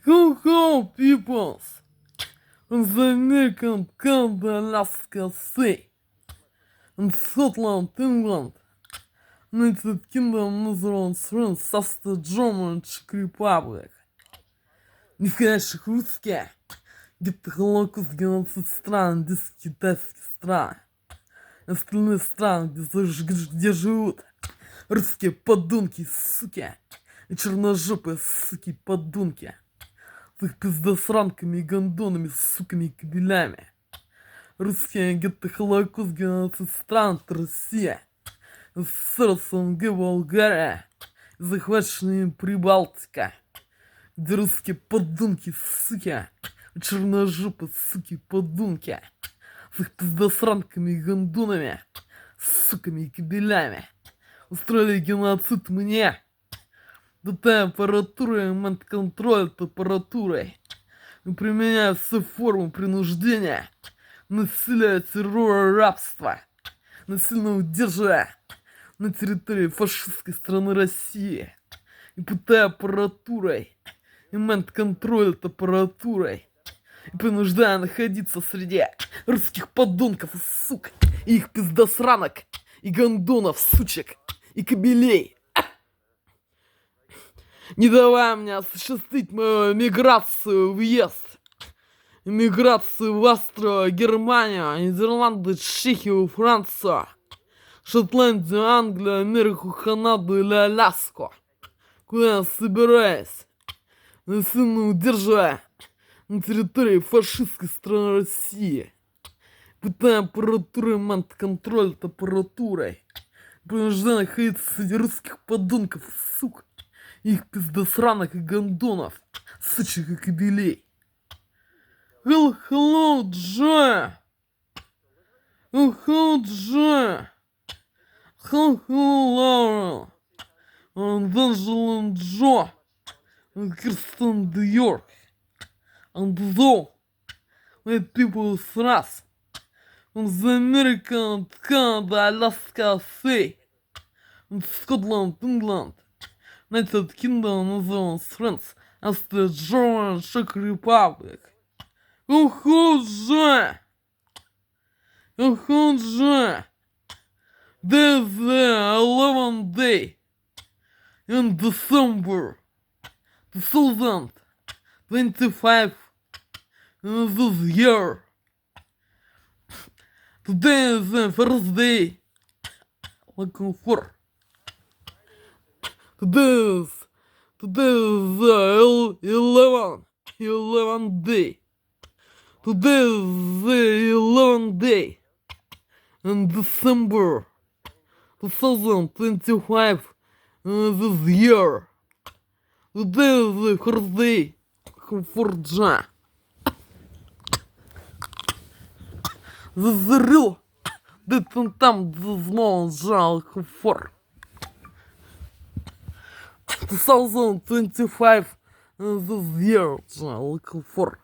Ho peoples! On the American, Canada, Alaska, Sea, and Scotland, England, United Kingdom, Netherlands, France, South German, Czech Republic. Нефигающих русские, где-то Холокост, геноцид стран, 10 китайских стран. Остальные страны, где живут русские подонки, суки, и черножопые суки, подонки. С их пиздосранками и гондонами, суками и кабелями. Русские где-то Холокост, геноцид стран, это Россия. СССР, СНГ, Болгария, захваченная им Прибалтика. Где русские подонки, суки, черножопые суки, подонки. С их пиздосранками и гондонами, суками и кабелями. Устроили геноцид мне. Дотай аппаратурой, момент-контроль аппаратурой. И применяя все формы принуждения, насилия, террора, рабства, насильно удерживая на территории фашистской страны России. И пытая аппаратурой, и момент-контроль аппаратурой. И принуждая находиться среди русских подонков и сук, и их пиздосранок, и гондонов, сучек, и кобелей. Не давая мне осуществить мою миграцию, въезд. Миграцию в Австрию, Германию, Нидерланды, Чехию, Францию, Шотландию, Англию, Америку, Канаду или Аляску. Куда я собираюсь, насильно удерживая на территории фашистской страны России. Пытая аппаратурой, момент-контроль аппаратурой. Принуждая находиться среди русских подонков, сук. Их пиздосранок и гондонов, сучих и кобелей. Hello, Джо! Hello, Джо! Hello, Laura! And Angela Джо! And Kirsten York! And though my people thrust on the American, Canada, Alaska, Sea, and Scotland, England, United Kingdom, Netherlands, France, Austria, Germany, Czech Republic. Ухоже! Ухоже! There's the 11th day in December 2025 in this year. Today is the first day. Looking for. Today is the 11th day. Today is the 11th day in December 2025 this year. Today is the first day for John. The real that там the small for 2025 this year looking for.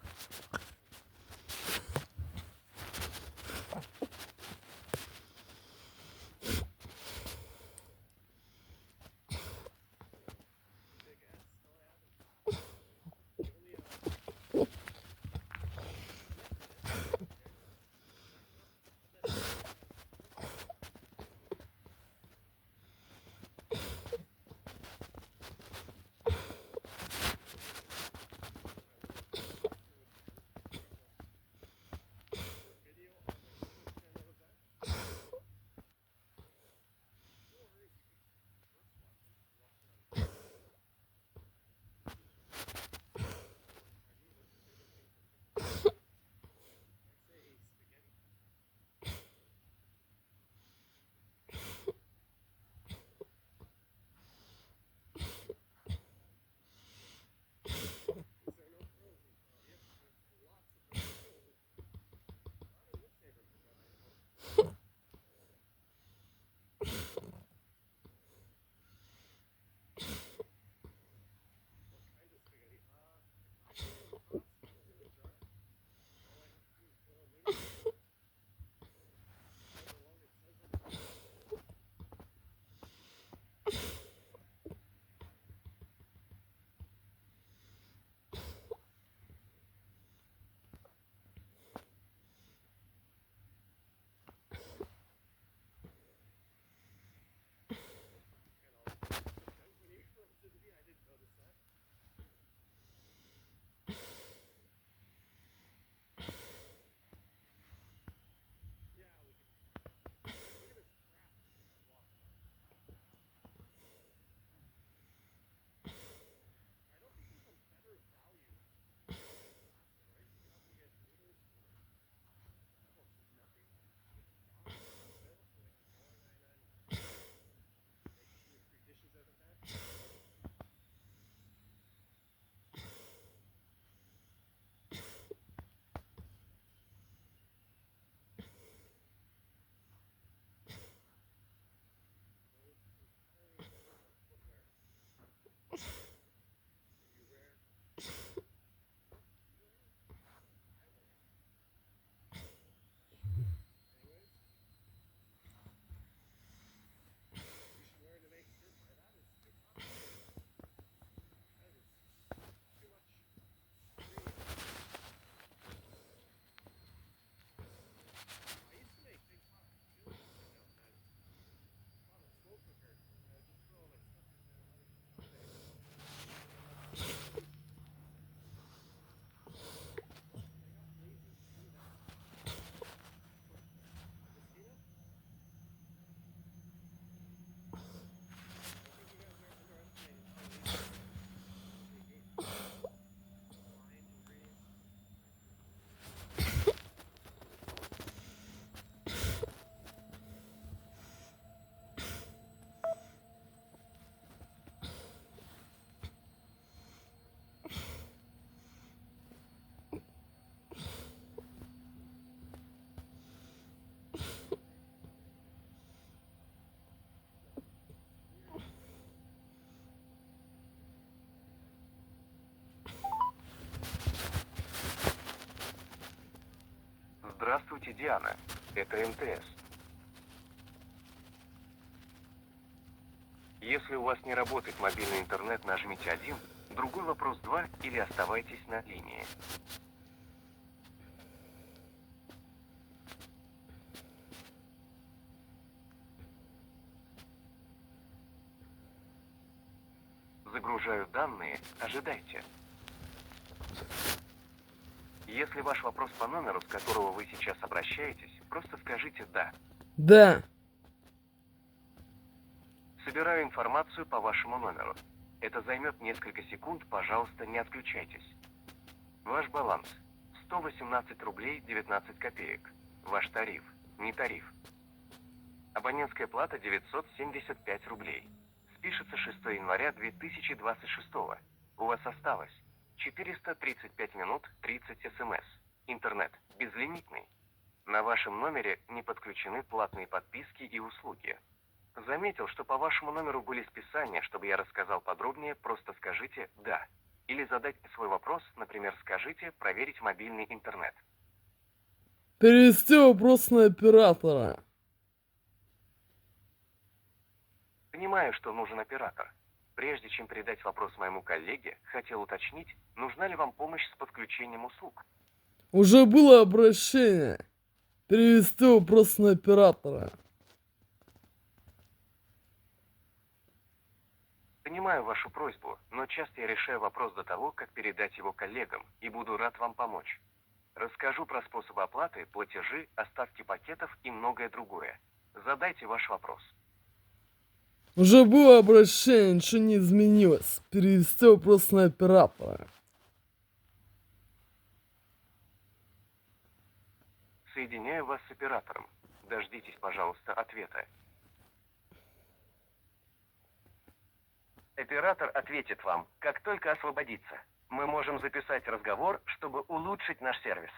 Здравствуйте, Диана. Это МТС. Если у вас не работает мобильный интернет, нажмите 1, другой вопрос 2 или оставайтесь на линии. Загружаю данные, ожидайте. Если ваш вопрос по номеру, с которого вы сейчас обращаетесь, просто скажите «да». Да. Собираю информацию по вашему номеру. Это займет несколько секунд, пожалуйста, не отключайтесь. Ваш баланс 118 рублей 19 копеек. Ваш тариф, не тариф. Абонентская плата 975 рублей. Спишется 6 января 2026. У вас осталось 435 минут 30 смс. Интернет безлимитный. На вашем номере не подключены платные подписки и услуги. Заметил, что по вашему номеру были списания. Чтобы я рассказал подробнее, просто скажите «да». Или задайте свой вопрос, например, скажите «проверить мобильный интернет». Перевести вопрос на оператора. Понимаю, что нужен оператор. Прежде чем передать вопрос моему коллеге, хотел уточнить, нужна ли вам помощь с подключением услуг. Уже было обращение. Перевести вопрос на оператора. Понимаю вашу просьбу, но часто я решаю вопрос до того, как передать его коллегам, и буду рад вам помочь. Расскажу про способы оплаты, платежи, остатки пакетов и многое другое. Задайте ваш вопрос. Уже было обращение, ничего не изменилось. Перевести вопрос на оператора. Соединяю вас с оператором. Дождитесь, пожалуйста, ответа. Оператор ответит вам, как только освободится. Мы можем записать разговор, чтобы улучшить наш сервис.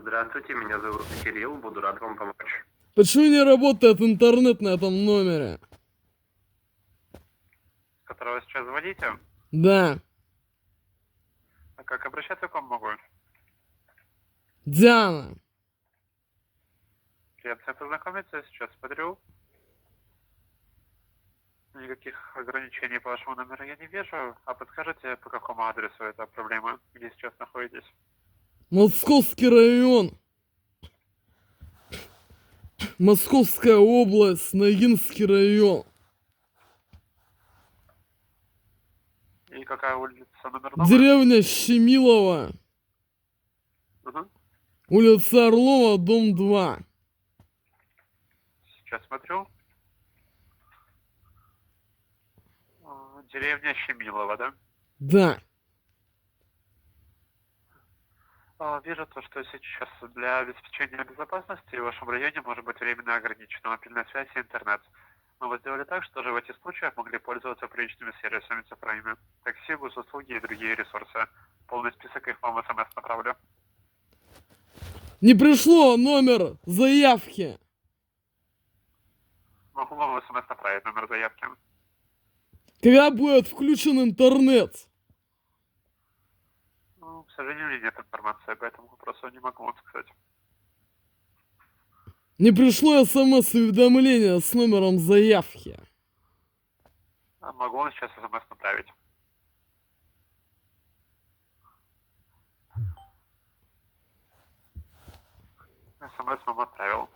Здравствуйте, меня зовут Кирилл, буду рад вам помочь. Почему не работает интернет на этом номере? С которого сейчас звоните? Да. А как обращаться к вам могу? Диана. Приятно познакомиться, я сейчас смотрю. Никаких ограничений по вашему номеру я не вижу. А подскажите, по какому адресу эта проблема, где сейчас находитесь? Московский район. Московская область, Ногинский район. И какая улица, номер дома? Деревня Щемилова. Угу. Улица Орлова, дом 2. Сейчас смотрю. Деревня Щемилова, да? Да. Вижу то, что сейчас для обеспечения безопасности в вашем районе может быть временно ограничена мобильная связь и интернет. Мы вот сделали так, что же в этих случаях могли пользоваться приличными сервисами цифровыми. Такси, госуслуги и другие ресурсы. Полный список их вам в СМС направлю. Не пришло номер заявки. Могу вам в СМС направить номер заявки. Когда будет включен интернет? К сожалению, у меня нет информации по этому вопросу, не могу вам сказать. Не пришло смс-уведомление с номером заявки. Могу вам сейчас СМС направить. СМС вам отправил.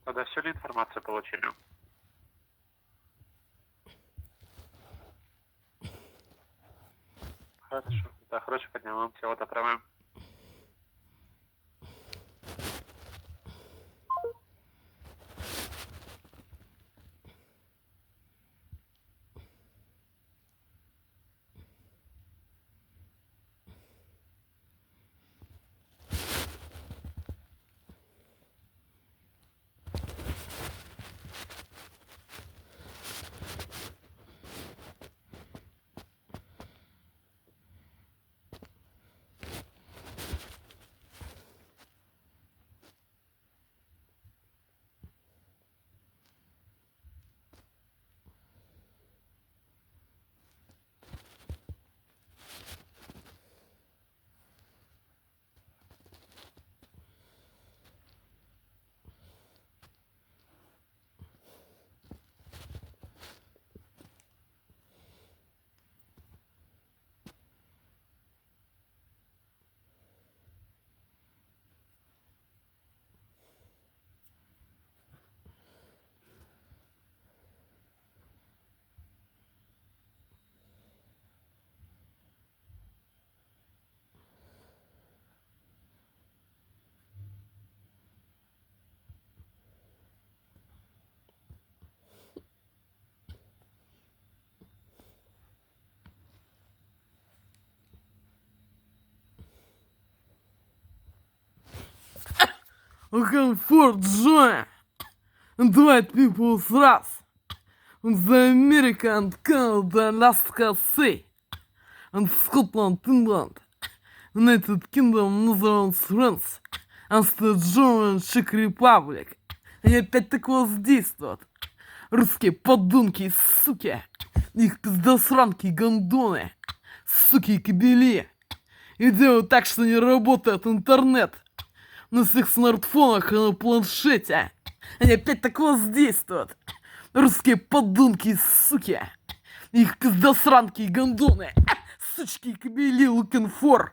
Тогда всю ли информацию получили? Хорошо. Да, хорошего дня вам. Всего доброго. Комфорт Джоя. And white people us. And the American, Canada, Alaska, Sea. And Scotland, Finland. United Kingdom, Netherlands, France. And the German Czech Republic. Они опять так воздействуют. Русские подонки, суки. Их пиздосранки, гондоны. Суки и кобели. И делают так, что не работает интернет. На всех смартфонах и на планшете. Они опять так воздействуют. Русские подонки, суки. Их пиздосранки и гондоны. Сучки и кобели looking for.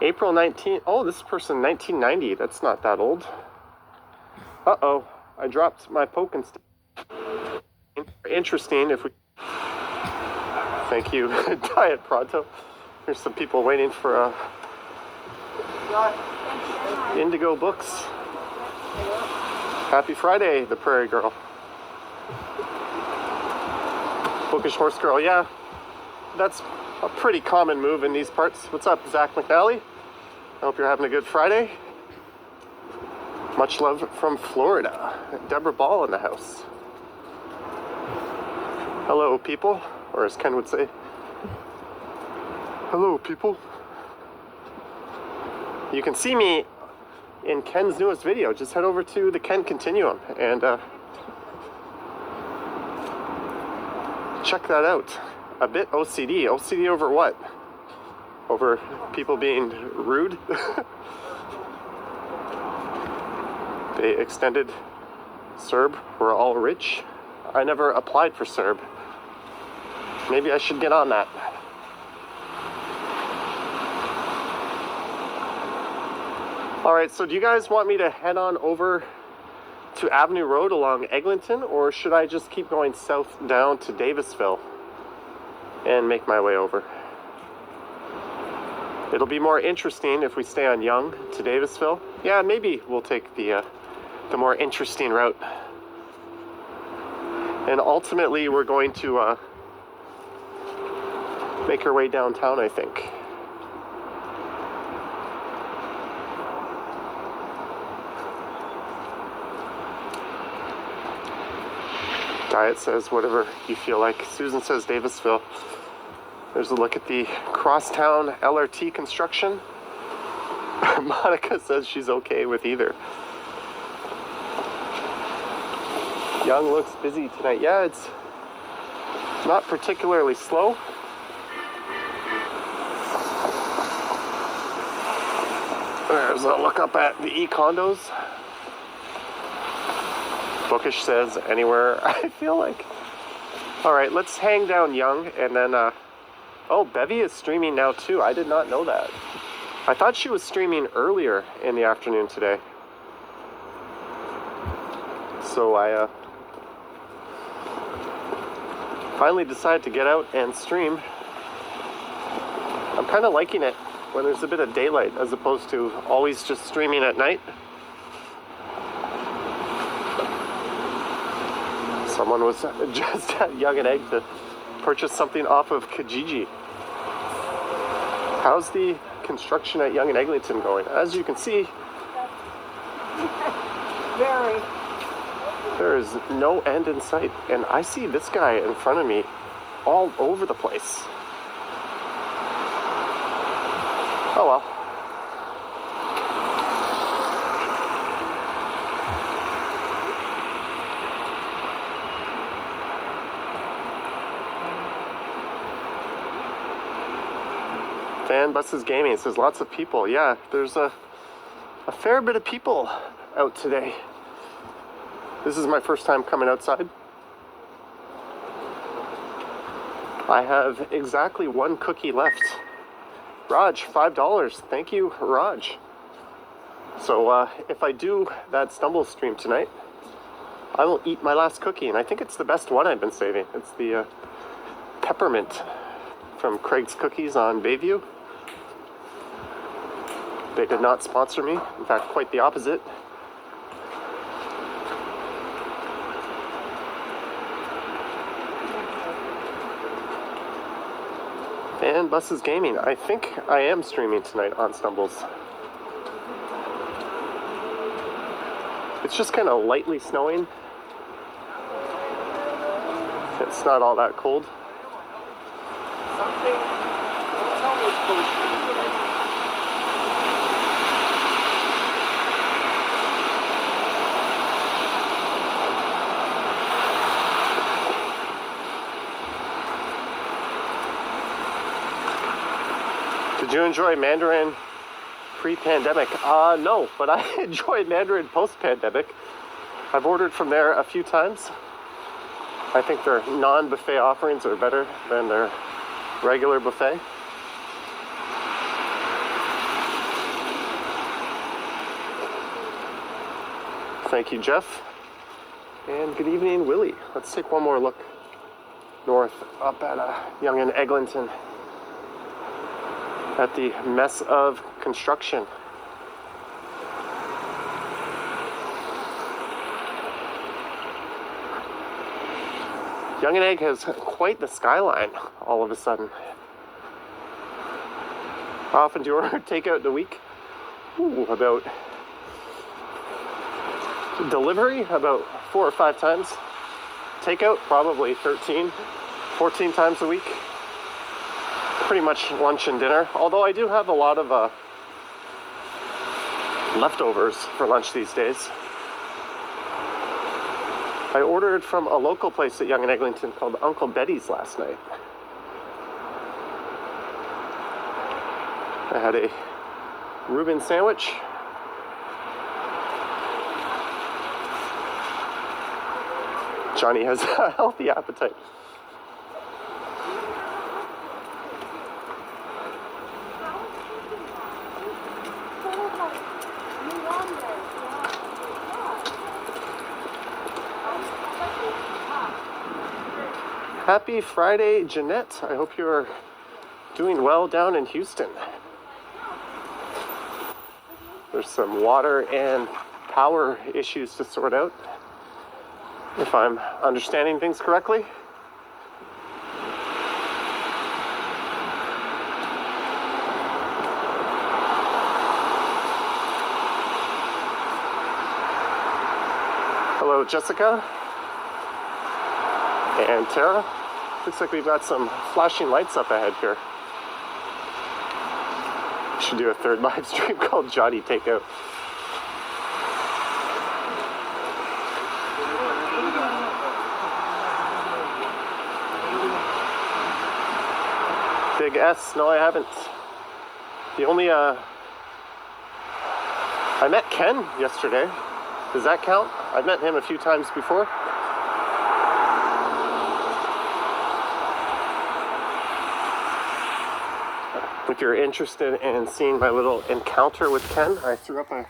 April 19th. Oh, this person 1990. That's not that old. Uh-oh. I dropped my poke and stick. Interesting if we... Thank you, Diet Pronto. There's some people waiting for Indigo Books. Happy Friday, the Prairie Girl. Bookish Horse Girl, yeah. That's a pretty common move in these parts. What's up, Zach McNally? I hope you're having a good Friday. Much love from Florida. Deborah Ball in the house. Hello, people. Or as Ken would say, hello, people. You can see me in Ken's newest video. Just head over to the Ken Continuum and check that out. A bit OCD. OCD over what? Over people being rude? They extended CERB. We're all rich. I never applied for CERB. Maybe I should get on that. Alright, so do you guys want me to head on over to Avenue Road along Eglinton, or should I just keep going south down to Davisville and make my way over? It'll be more interesting if we stay on Yonge to Davisville. Yeah, maybe we'll take the more interesting route. And ultimately we're going to make our way downtown, I think. Diet says whatever you feel like. Susan says Davisville. There's a look at the crosstown LRT construction. Monica says she's okay with either. Young looks busy tonight. Yeah, it's not particularly slow. There's a look up at the e-condos. Bookish says anywhere, I feel like. Alright, let's hang down Young and then, oh, Bevy is streaming now too. I did not know that. I thought she was streaming earlier in the afternoon today. So I, finally decided to get out and stream. I'm kind of liking it when there's a bit of daylight as opposed to always just streaming at night. Someone was just at Young and Egg to purchase something off of Kijiji. How's the construction at Young and Eglinton going? As you can see, Very. there is no end in sight. And I see this guy in front of me all over the place. Oh well. Fan Buses Gaming says lots of people. Yeah, there's a fair bit of people out today. This is my first time coming outside. I have exactly one cookie left. Raj, $5. Thank you, Raj. So if I do that Stumble stream tonight, I will eat my last cookie, and I think it's the best one I've been saving. It's the peppermint from Craig's Cookies on Bayview. They did not sponsor me. In fact, quite the opposite. And Buses Gaming. I think I am streaming tonight on Stumbles. It's just kind of lightly snowing. It's not all that cold. Did you enjoy Mandarin pre-pandemic? No, but I enjoyed Mandarin post-pandemic. I've ordered from there a few times. I think their non-buffet offerings are better than their regular buffet. Thank you, Jeff. And good evening, Willie. Let's take one more look north up at Yonge and Eglinton at the mess of construction. Yonge and Egg has quite the skyline all of a sudden. How often do you order takeout in a week? About delivery, about 4 or 5 times. Takeout, probably 13, 14 times a week. Pretty much lunch and dinner. Although I do have a lot of leftovers for lunch these days. I ordered from a local place at Yonge and Eglinton called Uncle Betty's last night. I had a Reuben sandwich. Johnny has a healthy appetite. Happy Friday, Jeanette. I hope you're doing well down in Houston. There's some water and power issues to sort out, if I'm understanding things correctly. Hello, Jessica and Tara. Looks like we've got some flashing lights up ahead here. We should do a third live stream called Johnny Takeout. Big S, no I haven't. The only, I met Ken yesterday. Does that count? I've met him a few times before. If you're interested in seeing my little encounter with Ken, I threw up a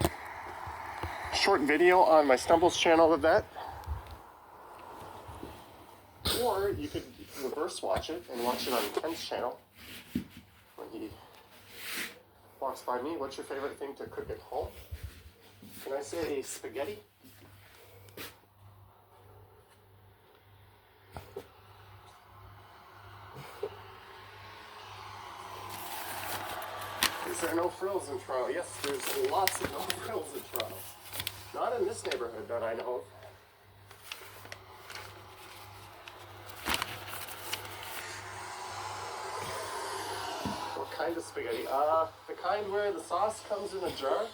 short video on my Stumbles channel of that. Or you could reverse watch it and watch it on Ken's channel when he walks by me. What's your favorite thing to cook at home? Can I say spaghetti? Is there no frills in Toronto? Yes, there's lots of no frills in Toronto. Not in this neighborhood that I know of. What kind of spaghetti? The kind where the sauce comes in a jar,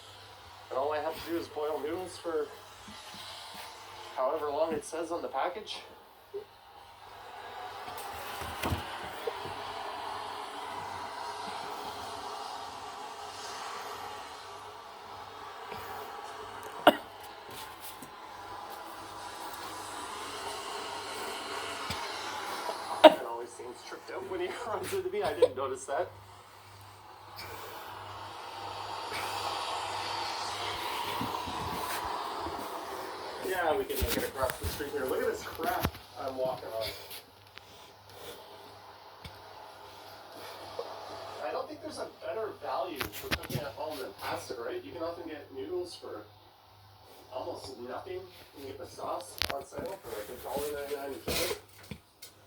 and all I have to do is boil noodles for however long it says on the package. Tripped out when he runs into me. I didn't notice that. Yeah, we can make it across the street here. Look at this crap I'm walking on. I don't think there's a better value for cooking at home than pasta, right? You can often get noodles for almost nothing. You can get the sauce on sale for like $1.99 a kilo.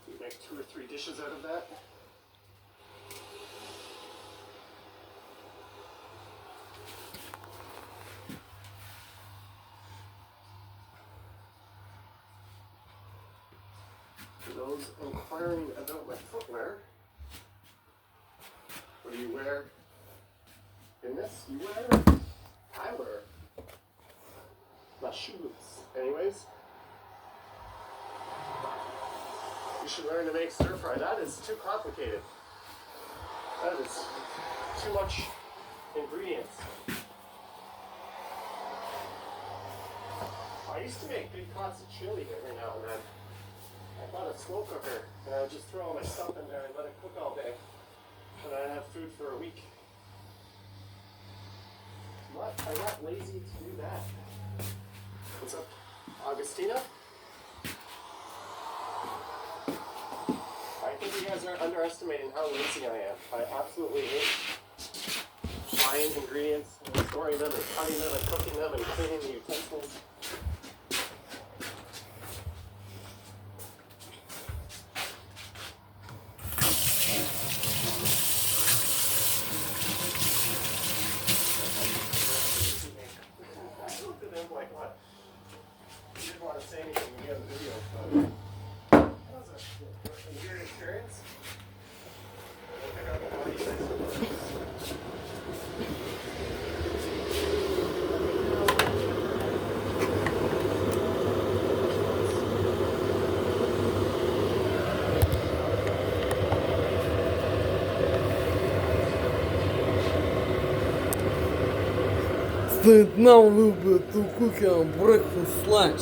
You make 2 or 3 dishes out of that. For those inquiring about my footwear, what do you wear in this? You wear? I wear my shoes. Anyways. You should learn to make stir fry. That is too complicated. That is too much ingredients. I used to make big pots of chili every now and then. I bought a slow cooker and I would just throw all my stuff in there and let it cook all day. And I'd have food for a week. I'm not lazy to do that. What's up, Augustina? I think you guys are underestimating how lazy I am. I absolutely hate buying ingredients and storing them and cutting them and cooking them and cleaning the utensils. I looked at him like, what? He didn't want to say anything when he had the video, but that was a weird experience. We'll pick up on what he says. Стоит на little to cook a breakfast lunch.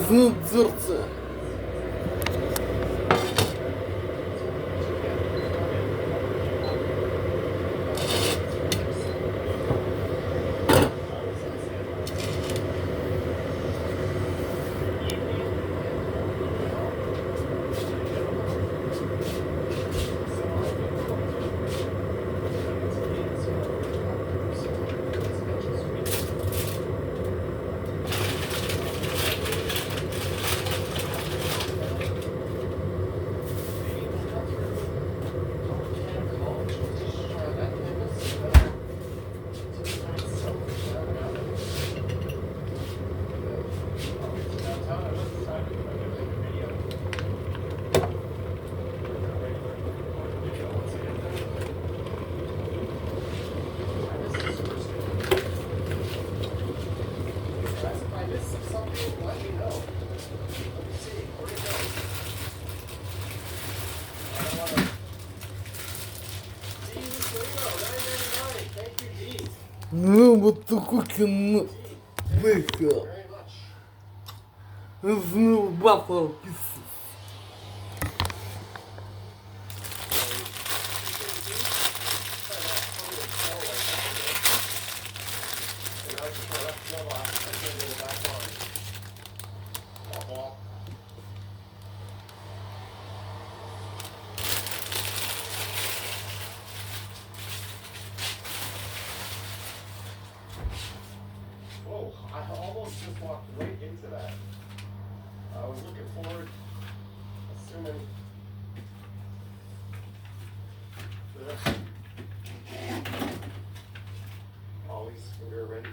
Знут дерца. Little to cook a bacon. With no butter pieces. Whoa, I almost just walked right into that. I was looking forward, assuming always when you're ready.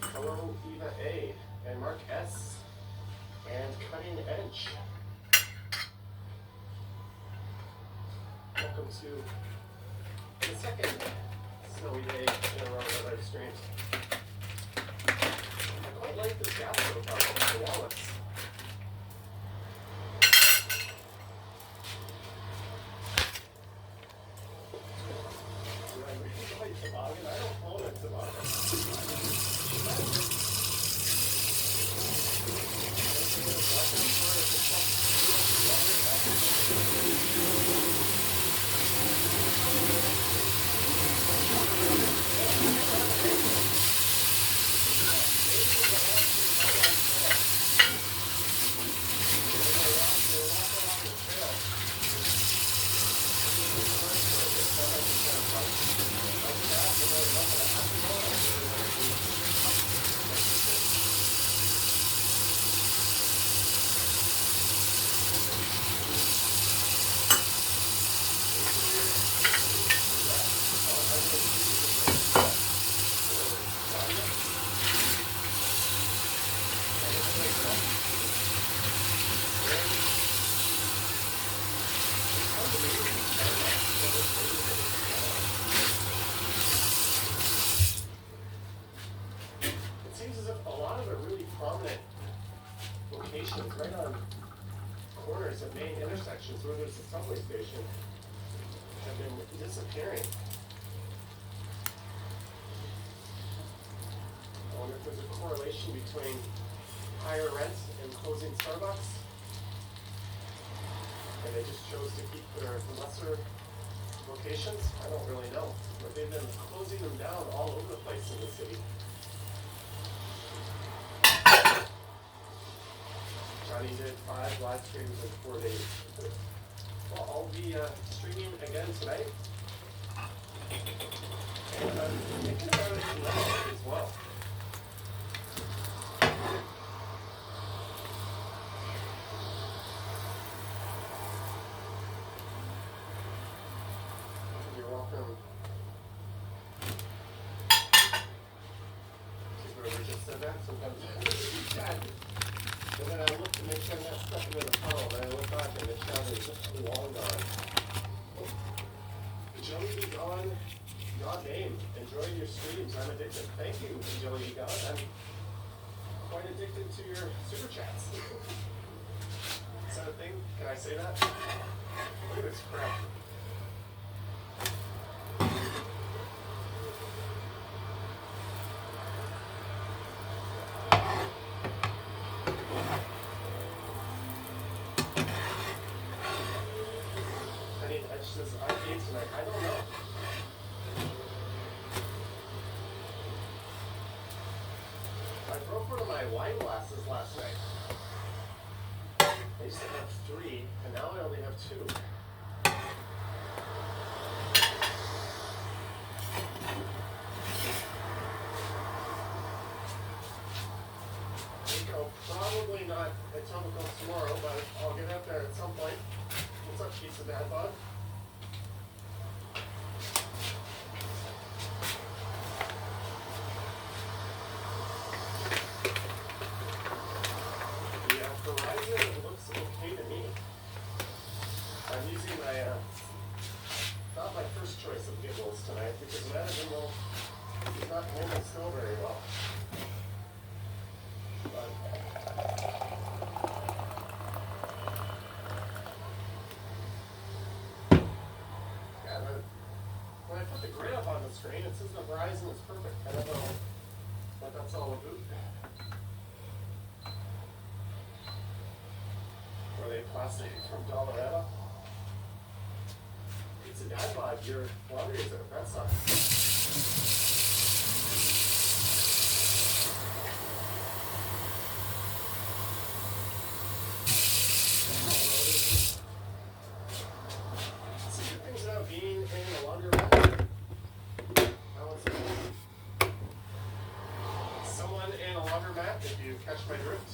Hello, Eva A. and Mark S. and Cutting Edge. Welcome to the second snowy day in a row that I've streamed. I quite like this gas stove out of the Wallace. I don't own a toboggan. Right on corners of main intersections where there's a subway station have been disappearing. I wonder if there's a correlation between higher rent and closing Starbucks. And they just chose to keep their lesser locations. I don't really know. But they've been closing them down all over the place in the city. Johnny did 5 live streams in 4 days. Well, I'll be streaming again tonight. And I'm thinking about it tonight as well. You're welcome. See whoever just said that? Sometimes and then I look to make sure I'm not stuck into the funnel, and I look back and the child is long gone. Joey Be Gone, God name. Enjoy your streams. I'm addicted. Thank you, Joey Be Gone. I'm quite addicted to your super chats. Is that a thing? Can I say that? Look at this crap. This IPA tonight. I don't know. I broke one of my wine glasses last night. I used to have 3, and now I only have 2. I think I'll probably not at Topical tomorrow, but I'll get out there at some point. What's up, Pizza Dad Bod? Choice of giggles tonight because Madison will not handle snow very well. But yeah, when I put the grid up on the screen, it says the horizon is perfect. I don't know what that's all about. Are they plastic from Colorado? It's a dad bod. Your laundry is at that sucks. It's a good thing about being in a laundromat. Someone in a laundromat, if you catch my drift.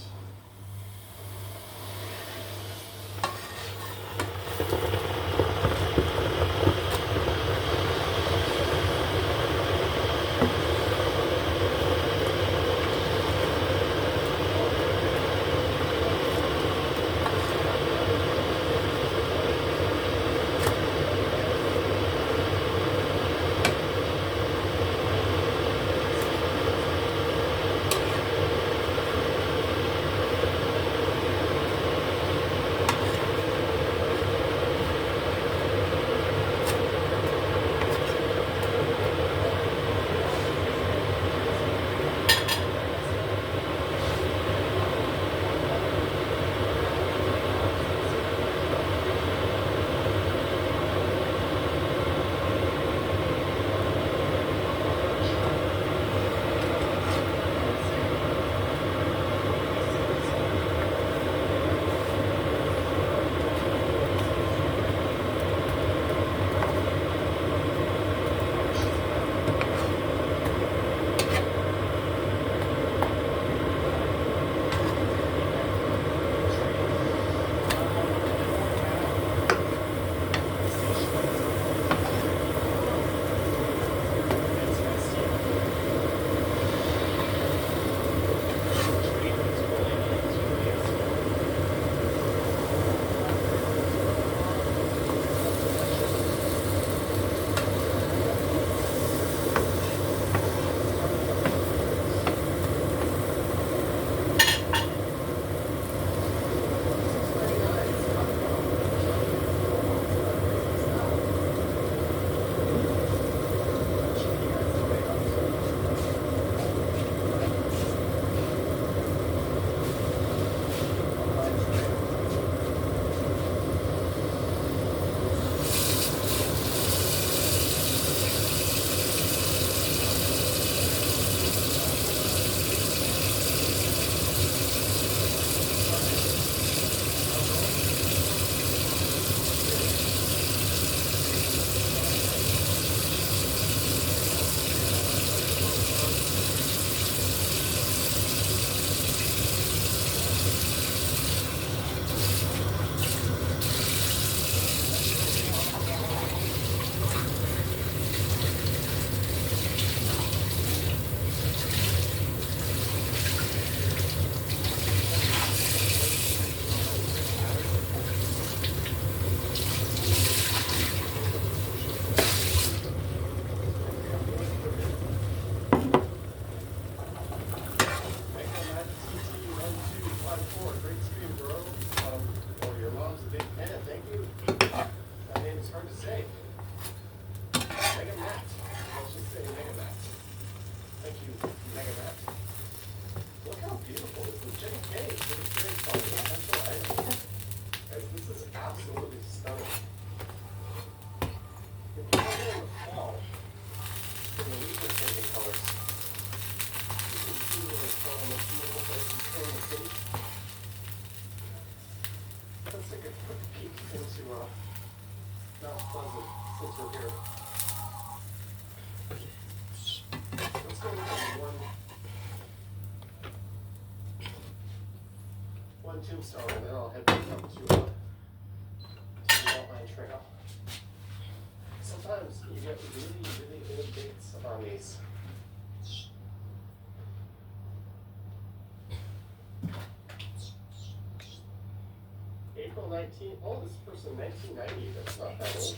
Hey. Mega Matt. Let's just say Mega Matt. Thank you, Mega Matt. Look how beautiful this is. JK. This is very potential item. Guys, this is absolutely stunning. If you come here in the fall, in the leaves are changing colors. You can see really some of the most beautiful places in the city. Let's take a quick peek into Mount Pleasant since we're here. Let's go look at one tombstone and then I'll head back up to the Outline Trail. Sometimes you get really good dates on these. April 19th. Oh, this person 1990. That's not that old.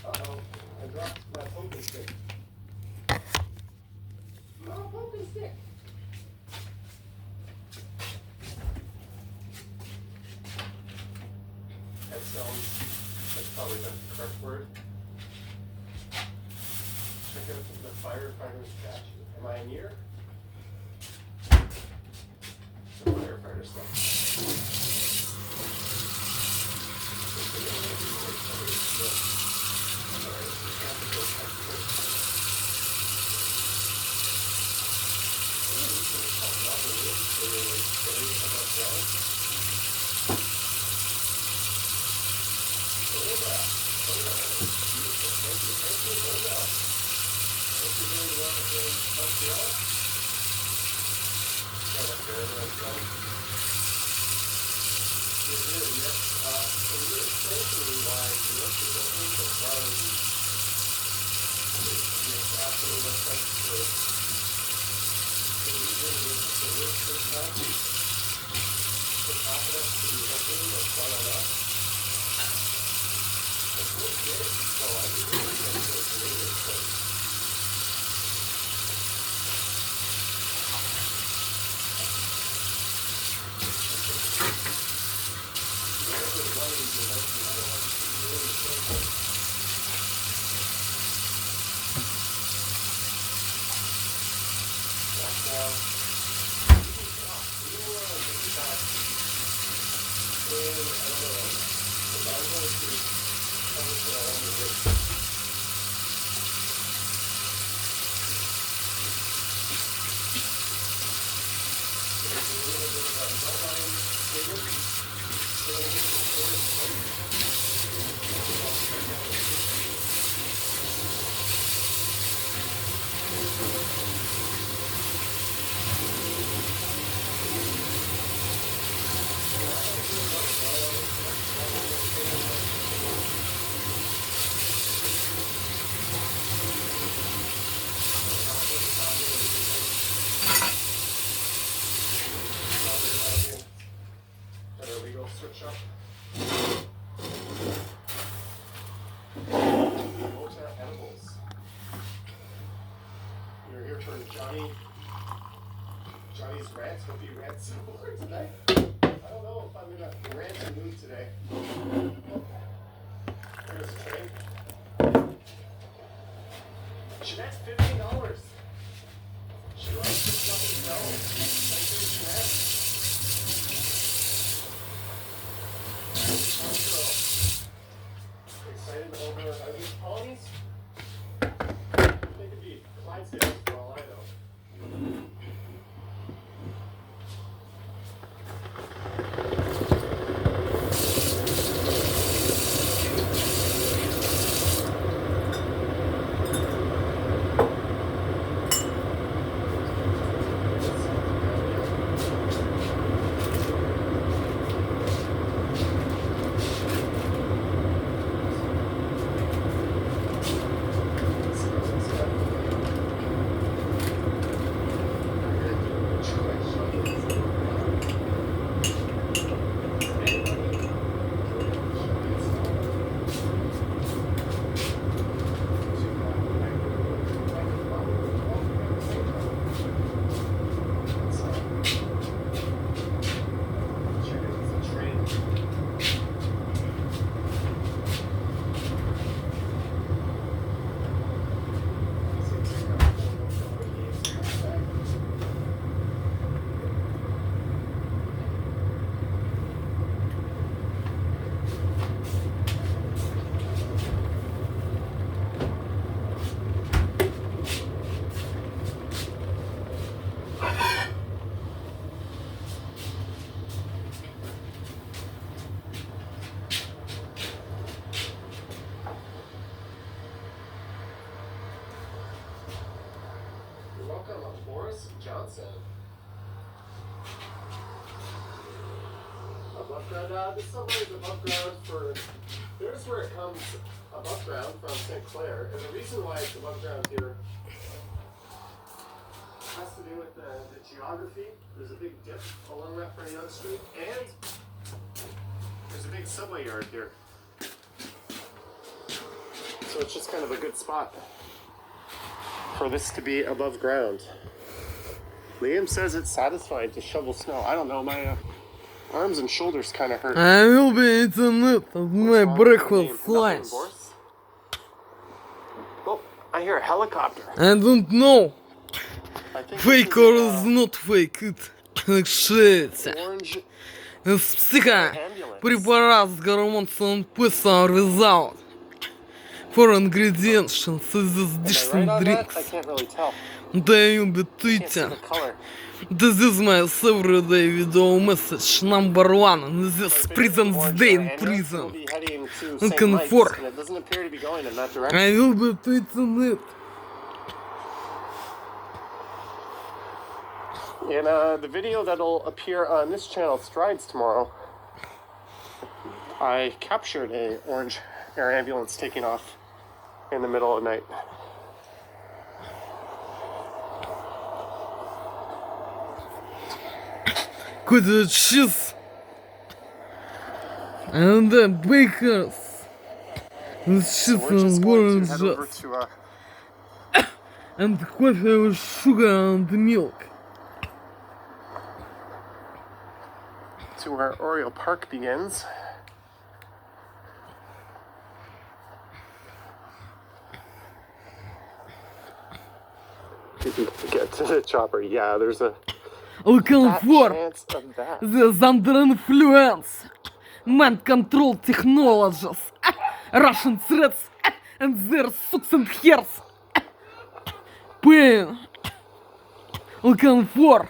Uh-oh. I dropped my poking stick. No poking stick. Headstone. That's probably the correct word. Check out the firefighter statue. Am I near? The firefighter stuff. Johnny's rants. Hope you rant some more tonight. I don't know if I'm in a ranting mood today. There's a train. Jeanette's $15. She likes to jump and go. Thank you, Jeanette. Excited over are these ponies? They could be Clydesdales for all I know. Boris Johnson. Above ground. This subway is above ground for. There's where it comes above ground from St. Clair, and the reason why it's above ground here has to do with the geography. There's a big dip along that Young Street, and there's a big subway yard here. So it's just kind of a good spot for this to be above ground. Liam says it's satisfying to shovel snow. I don't know, my arms and shoulders kind of hurt. I will be eating it as my breakfast lunch. Oh, I hear a helicopter. I don't know. I think Fake or is not fake. It шеется. orange Из психа препарат с гормоном писал result. For ingredients in this dish Am I right and on that? drinks. I can't really tell. Даю Can't see битуйте. the color. This is my everyday video message number one in this prison's day in prison. We'll be heading to Looking St. Mike's, for- and it doesn't appear to be going in that direction. I will be tweeting it. In the video that'll appear on this channel, Strides, tomorrow, I captured a orange air ambulance taking off in the middle of the night. Good cheese. And the bakers. This cheese We're just and going to head over oranges. to And coffee with sugar and milk. where Oriole Park begins. Did you get to the chopper? Yeah, there's a Looking fat for chance of that. the under influence. Mind control technologies. Russian threats and their sucks and hairs. Pain. Looking for.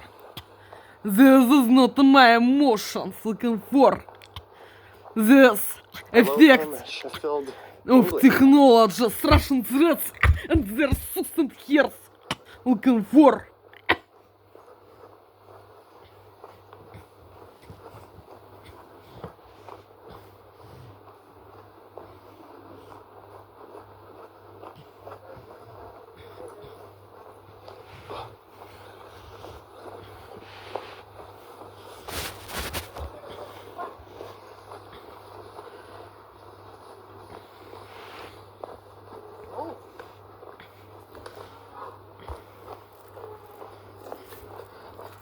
This is not my emotions. Looking for. This Hello effect from Sheffield, of England. technologies. Russian threats and their sucks and hairs. Looking for.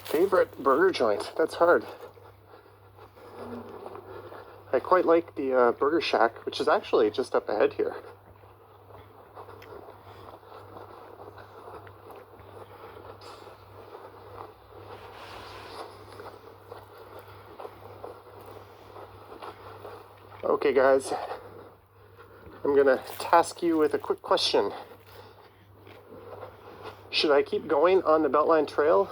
Favorite burger joint? That's hard. I quite like the Burger Shack, which is actually just up ahead here. Okay guys, I'm gonna task you with a quick question. Should I keep going on the Beltline Trail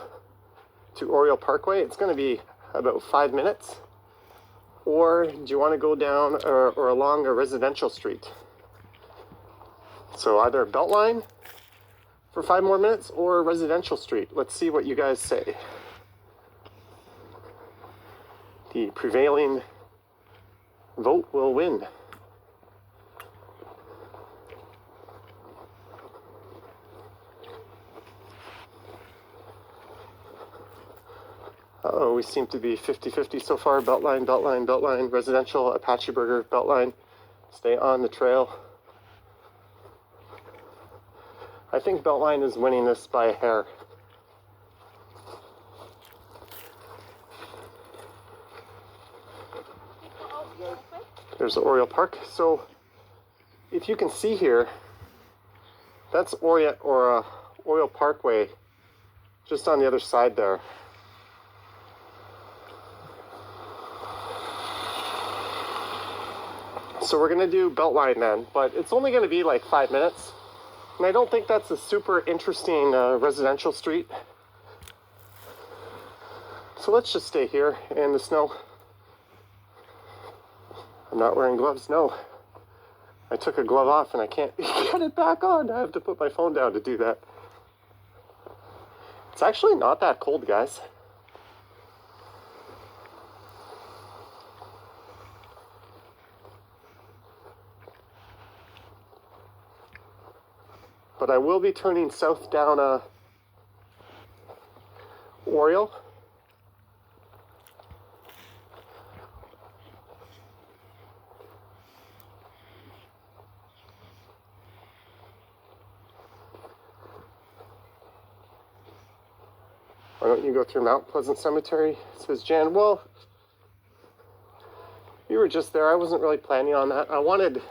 to Oriole Parkway? It's going to be about 5 minutes. Or do you want to go down or along a residential street? So either Beltline for 5 more minutes or a residential street. Let's see what you guys say. The prevailing vote will win. Uh-oh, we seem to be 50-50 so far. Beltline, Beltline, Beltline, residential, Apache Burger, Beltline. Stay on the trail. I think Beltline is winning this by a hair. There's Oriole Park. So, if you can see here, that's Oriole Parkway, just on the other side there. So we're going to do Beltline then, but it's only going to be like 5 minutes. And I don't think that's a super interesting residential street. So let's just stay here in the snow. I'm not wearing gloves, no. I took a glove off and I can't get it back on. I have to put my phone down to do that. It's actually not that cold, guys. But I will be turning south down Oriole. Why don't you go through Mount Pleasant Cemetery? Says Jan. Well, you were just there. I wasn't really planning on that. I wanted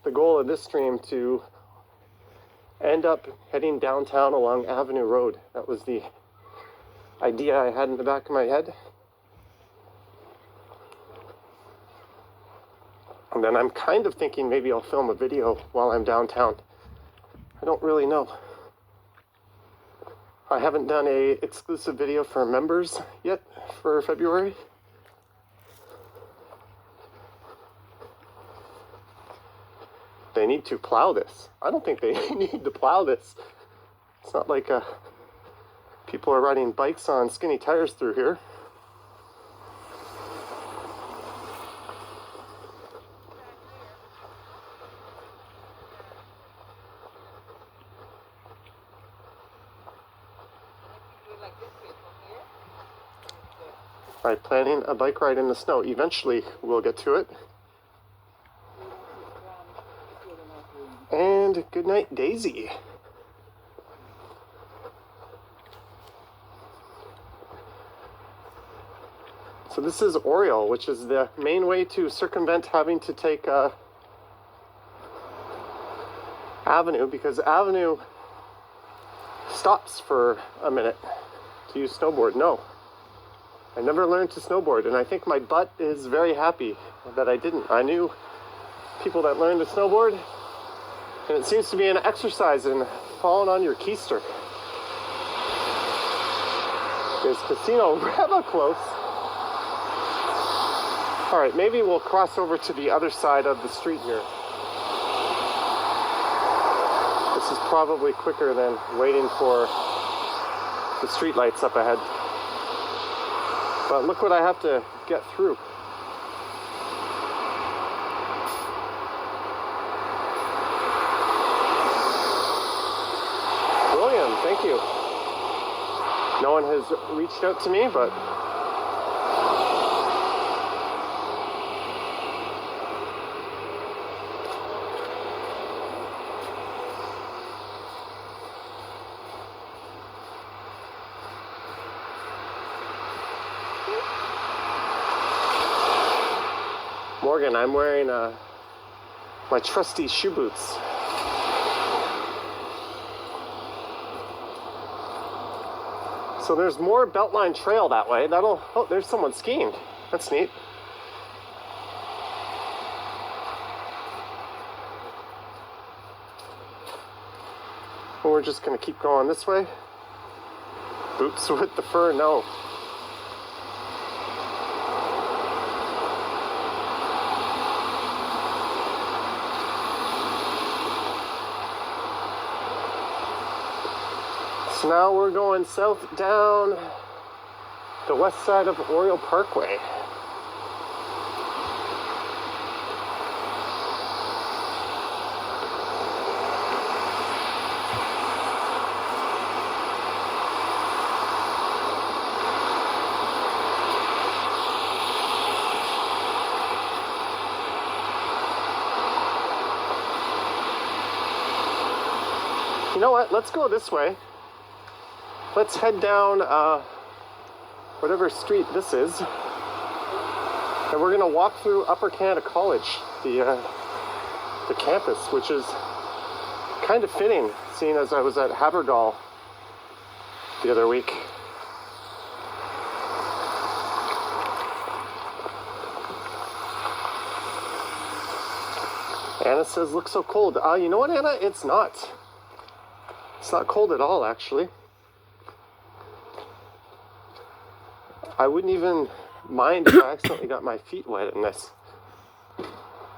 the goal of this stream to end up heading downtown along Avenue Road. That was the idea I had in the back of my head. And then I'm kind of thinking maybe I'll film a video while I'm downtown. I don't really know. I haven't done a exclusive video for members yet for February. They need to plow this. I don't think they need to plow this. It's not like people are riding bikes on skinny tires through here. By planning a bike ride in the snow. Eventually we'll get to it. And good night, Daisy. So this is Oriole, which is the main way to circumvent having to take Avenue, because Avenue stops for a minute to use snowboard. No. I never learned to snowboard, and I think my butt is very happy that I didn't. I knew people that learned to snowboard, and it seems to be an exercise in falling on your keister. There's Casino Reba close. All right, maybe we'll cross over to the other side of the street here. This is probably quicker than waiting for the street lights up ahead. But look what I have to get through. William, thank you. No one has reached out to me, but Morgan, I'm wearing my trusty shoe boots. So there's more Beltline Trail that way. Oh, there's someone skiing. That's neat. Well, we're just gonna keep going this way. Boots with the fur, no. So now we're going south down the west side of Oriole Parkway. You know what? Let's go this way. Let's head down whatever street this is, and we're gonna walk through Upper Canada College, the campus, which is kind of fitting, seeing as I was at Havergal the other week. Anna says, "Looks so cold." You know what, Anna? It's not. It's not cold at all, actually. I wouldn't even mind if I accidentally got my feet wet in this.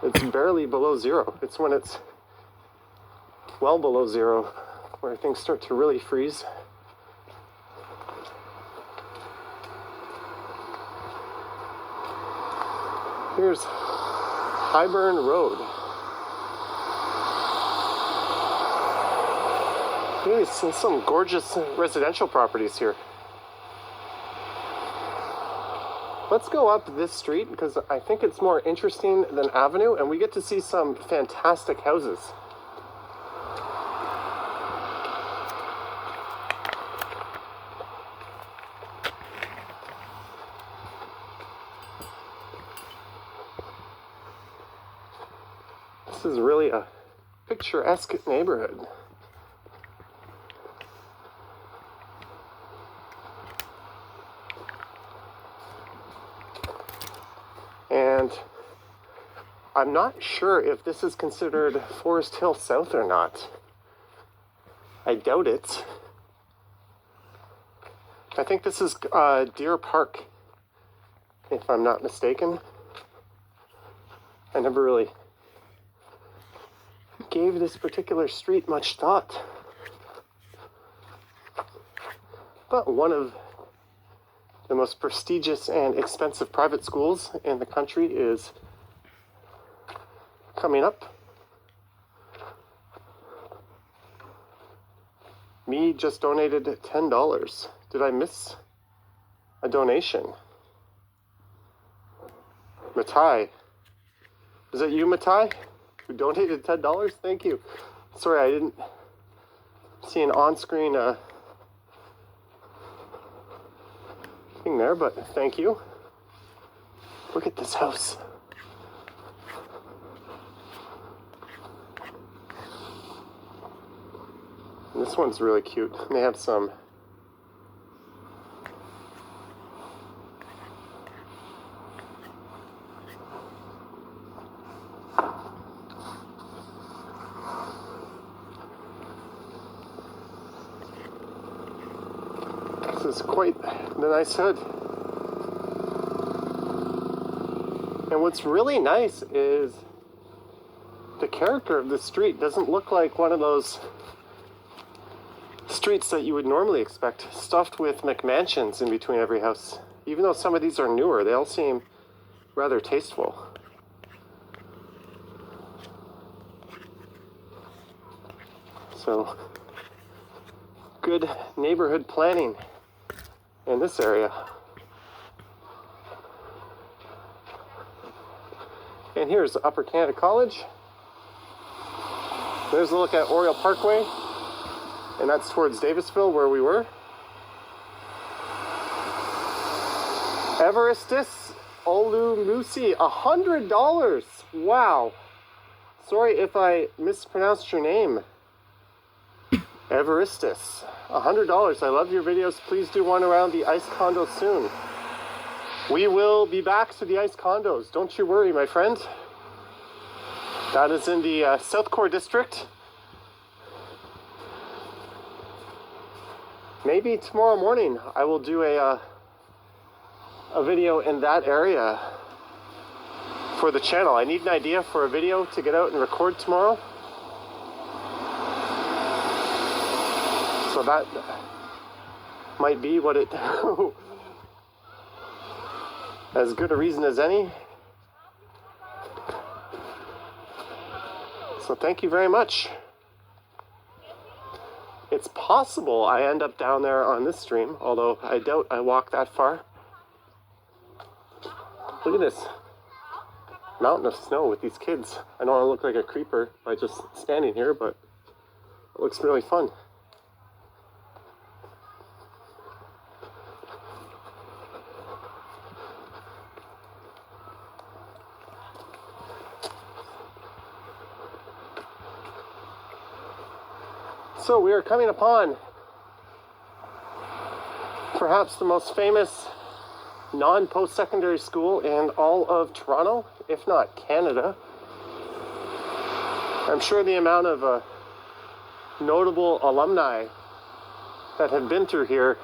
It's barely below zero. It's when it's well below zero where things start to really freeze. Here's Highburn Road. Really some gorgeous residential properties here. Let's go up this street because I think it's more interesting than Avenue, and we get to see some fantastic houses. This is really a picturesque neighborhood. And I'm not sure if this is considered Forest Hill South or not. I doubt it. I think this is Deer Park, if I'm not mistaken. I never really gave this particular street much thought. But one of the most prestigious and expensive private schools in the country is coming up. Me just donated $10. Did I miss a donation? Matai. Is that you, Matai, who donated $10? Thank you. Sorry, I didn't see an on-screen thing there, but thank you. Look at this house. And this one's really cute. And they have some is quite the nice hood. And what's really nice is the character of the street doesn't look like one of those streets that you would normally expect, stuffed with McMansions in between every house. Even though some of these are newer, they all seem rather tasteful. So, good neighborhood planning in this area. And here's Upper Canada College. There's a look at Oriole Parkway, and that's towards Davisville where we were. Everestus Olumusi, $100. Wow. Sorry if I mispronounced your name. Everestus, $100. I love your videos. Please do one around the ice condo soon. We will be back to the ice condos. Don't you worry, my friend. That is in the South Core district. Maybe tomorrow morning I will do a video in that area for the channel. I need an idea for a video to get out and record tomorrow. So that might be what it as good a reason as any. So thank you very much. It's possible I end up down there on this stream, although I doubt I walk that far. Look at this mountain of snow with these kids. I don't want to look like a creeper by just standing here, but it looks really fun. So we are coming upon perhaps the most famous non-post-secondary school in all of Toronto, if not Canada. I'm sure the amount of notable alumni that have been through here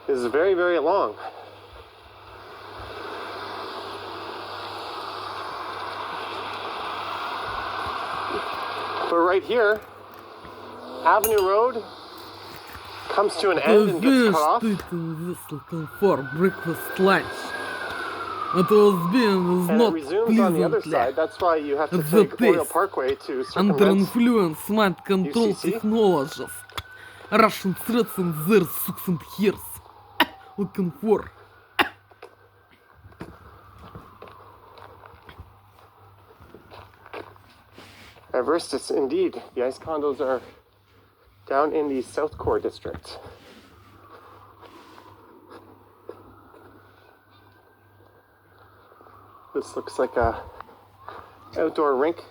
is very, very long. But right here, Avenue Road comes to an end and gets cut off. This comfort breakfast lunch. It was being is And it not resumes on the other pleasantly. side. That's why you have to At the take Oriole pace. Parkway to Under circumvent. influence mind control UCC? technologies. Russian threats and their socks and hairs. Looking for. Verstis, indeed. The ice condos are down in the South Core district. This looks like a outdoor rink.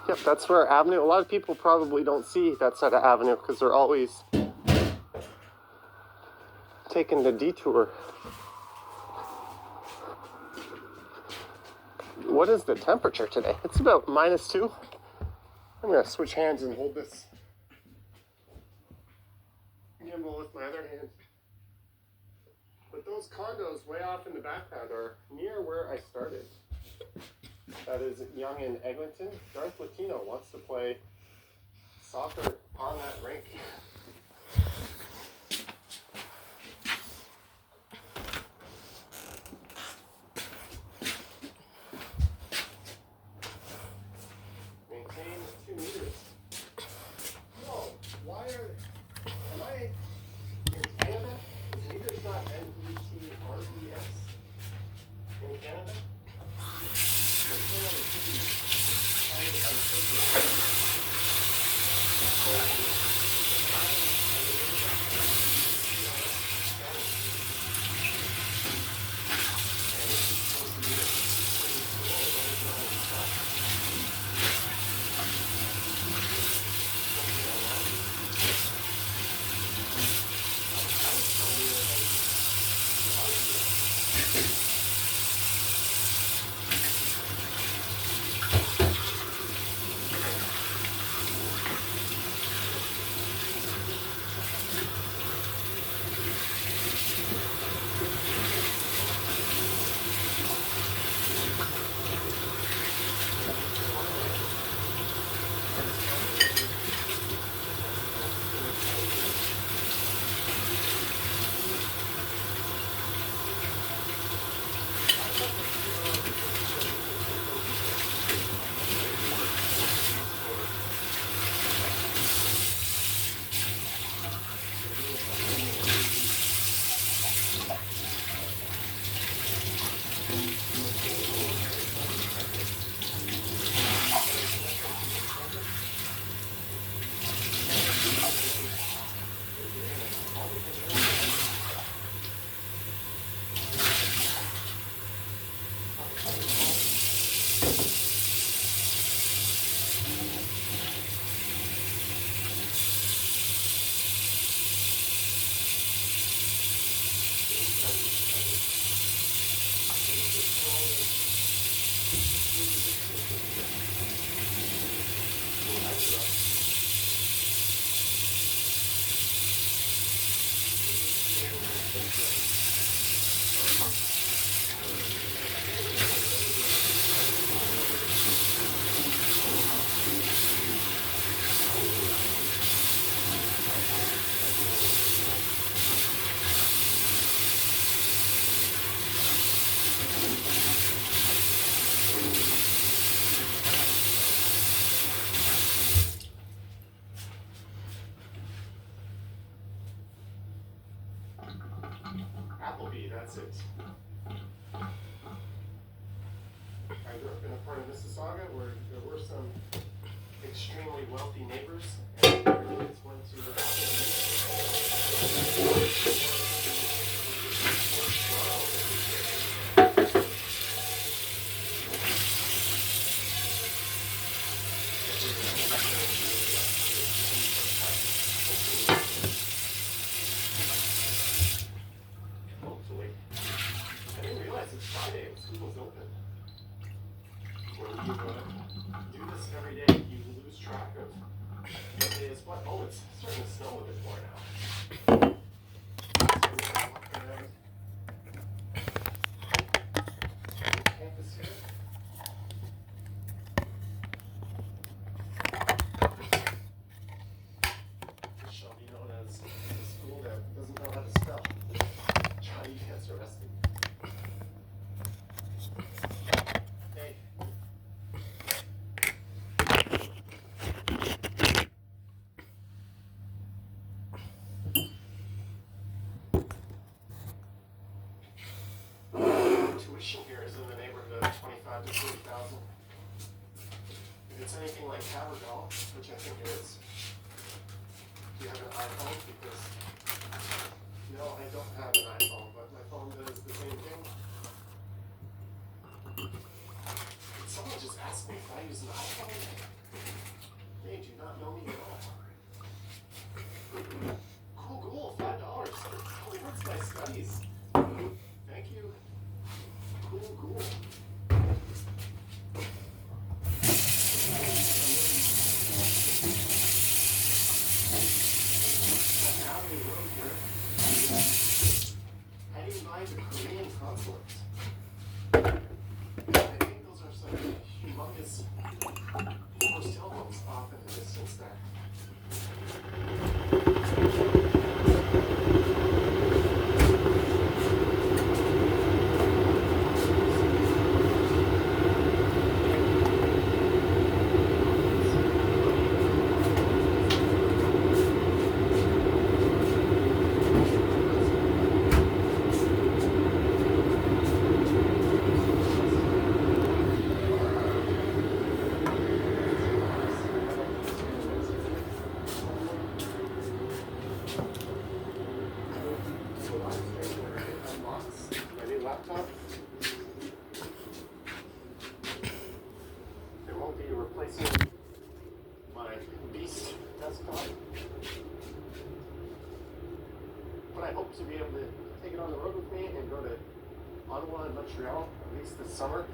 Yep, that's where Avenue. A lot of people probably don't see that side of Avenue because they're always taking the detour. What is the temperature today? It's about -2. I'm gonna switch hands and hold this gimbal with my other hand. But those condos way off in the background are near where I started. That is Young and Eglinton. Darth Latino wants to play soccer on that rink. Maintain 2 meters. Whoa, why am I in Canada? Is meters not METRES in Canada? That's it. I grew up in a part of Mississauga where there were some extremely wealthy neighbors, and their kids went to hopefully. I didn't realize it's Friday when school's open. When you do this every day, you lose track of what day is what. Oh, it's starting to snow a bit more now. Campus here. The arrested. Hey. Tuition here is in the neighborhood of 25 to 30,000. If it's anything like Havergal, which I think it is, do you have an iPhone? Because no, I don't have an iPhone, but my phone does the same thing. Did someone just ask me if I use an iPhone? They do not know me at all. Cool, $5. Towards my studies. Thank you. Cool. I didn't buy the Korean consulate. I think those are some humongous forced elbows off in the distance there. Laptop. It won't be replacing my Beast desktop, but I hope to be able to take it on the road with me and go to Ottawa and Montreal at least this summer.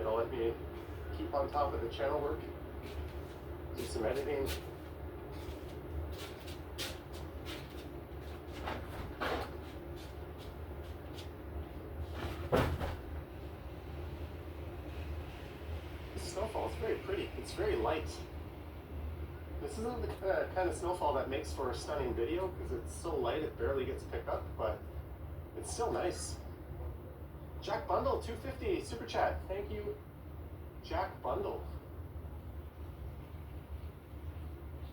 It'll let me keep on top of the channel work, do some editing. Snowfall is very pretty. It's very light. This isn't the kind of snowfall that makes for a stunning video because it's so light it barely gets picked up, but it's still nice. Jack Bundle, $2.50 super chat. Thank you, Jack Bundle.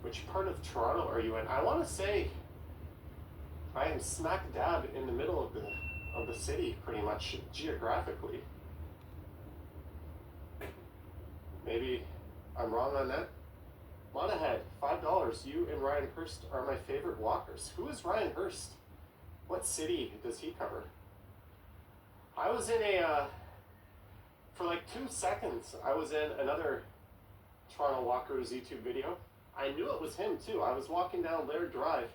Which part of Toronto are you in? I want to say I am smack dab in the middle of the city, pretty much geographically. Maybe I'm wrong on that. Monahead, $5. You and Ryan Hurst are my favorite walkers. Who is Ryan Hurst? What city does he cover? I was in for like 2 seconds, I was in another Toronto Walkers YouTube video. I knew it was him too. I was walking down Laird Drive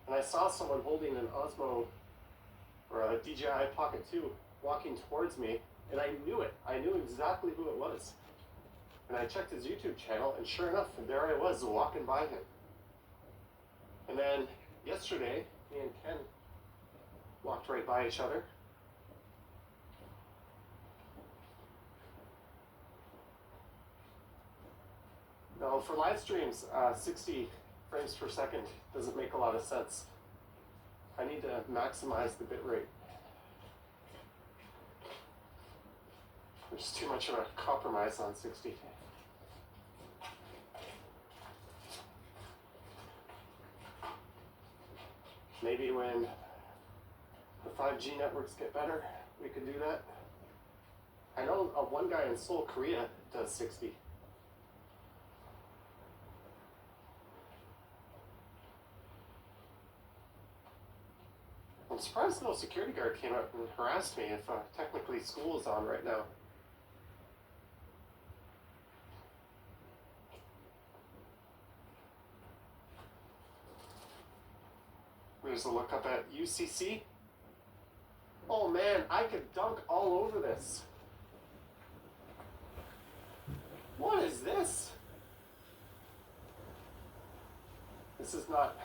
and I saw someone holding an Osmo or a DJI Pocket 2 walking towards me, and I knew it. I knew exactly who it was. And I checked his YouTube channel, and sure enough, there I was walking by him. And then yesterday, me and Ken walked right by each other. Now, for live streams, 60 frames per second doesn't make a lot of sense. I need to maximize the bit rate. There's too much of a compromise on 60. Maybe when the 5G networks get better, we could do that. I know one guy in Seoul, Korea does 60. I'm surprised no security guard came up and harassed me if technically school is on right now. There's a look up at UCC. Oh man, I could dunk all over this. What is this? This is not...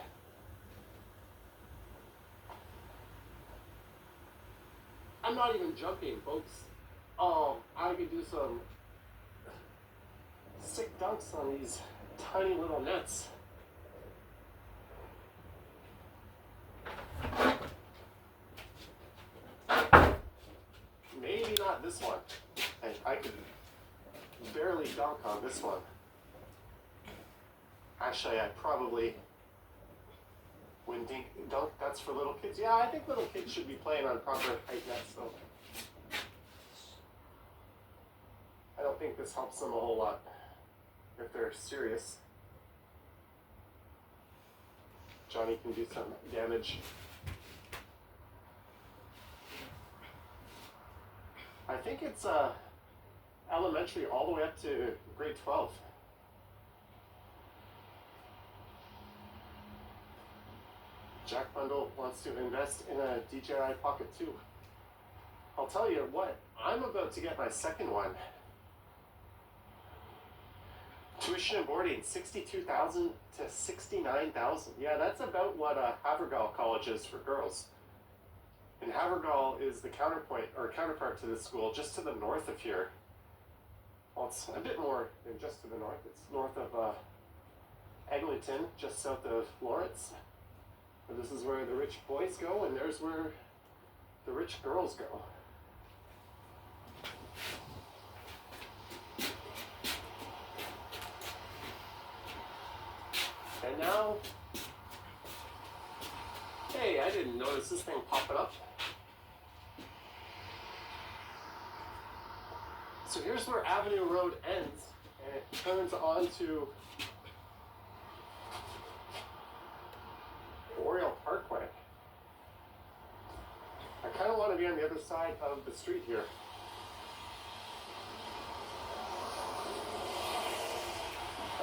I'm not even jumping, folks. Oh, I could do some sick dunks on these tiny little nets. this one. I could barely dunk on this one. Actually, I probably wouldn't dunk. That's for little kids. Yeah, I think little kids should be playing on proper height nets, though. I don't think this helps them a whole lot if they're serious. Johnny can do some damage. I think it's elementary all the way up to grade 12. Jack Bundle wants to invest in a DJI Pocket 2. I'll tell you what, I'm about to get my second one. Tuition and boarding, $62,000 to $69,000. Yeah, that's about what Havergal College is for girls. And Havergal is the counterpart to this school, just to the north of here. Well, it's a bit more than just to the north. It's north of Eglinton, just south of Lawrence. And this is where the rich boys go, and there's where the rich girls go. And now, hey, I didn't notice this thing popping up. So here's where Avenue Road ends, and it turns onto Oriole Parkway. I kind of want to be on the other side of the street here.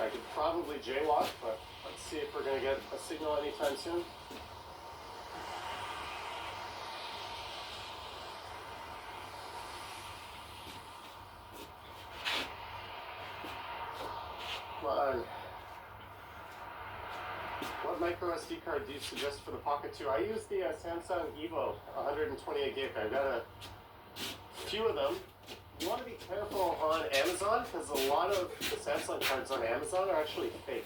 I could probably jaywalk, but let's see if we're going to get a signal anytime soon. Come on. What micro SD card do you suggest for the Pocket 2? I use the Samsung Evo 128 gig. I've got a few of them. You want to be careful on Amazon because a lot of the Samsung cards on Amazon are actually fake.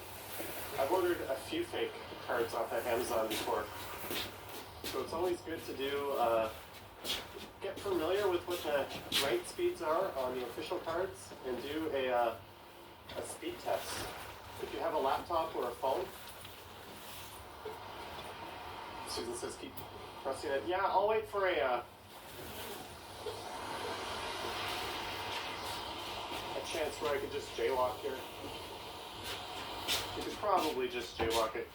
I've ordered a few fake cards off of Amazon before. So it's always good to do, get familiar with what the write speeds are on the official cards and do a speed test. If you have a laptop or a phone, Susan says keep pressing it. Yeah, I'll wait for a chance where I could just jaywalk here. You could probably just jaywalk it.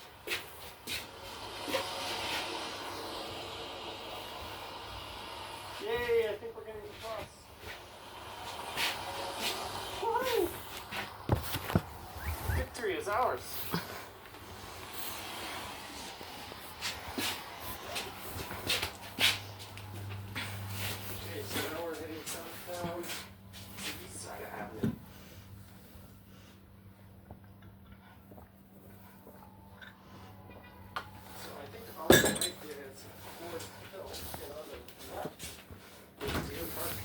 Yay, I think we're getting across. Woohoo! Victory is ours. Okay, so now we're heading southbound. Side of Avenue. So I think on the right is Forest Hill, and on the left is Deer Park.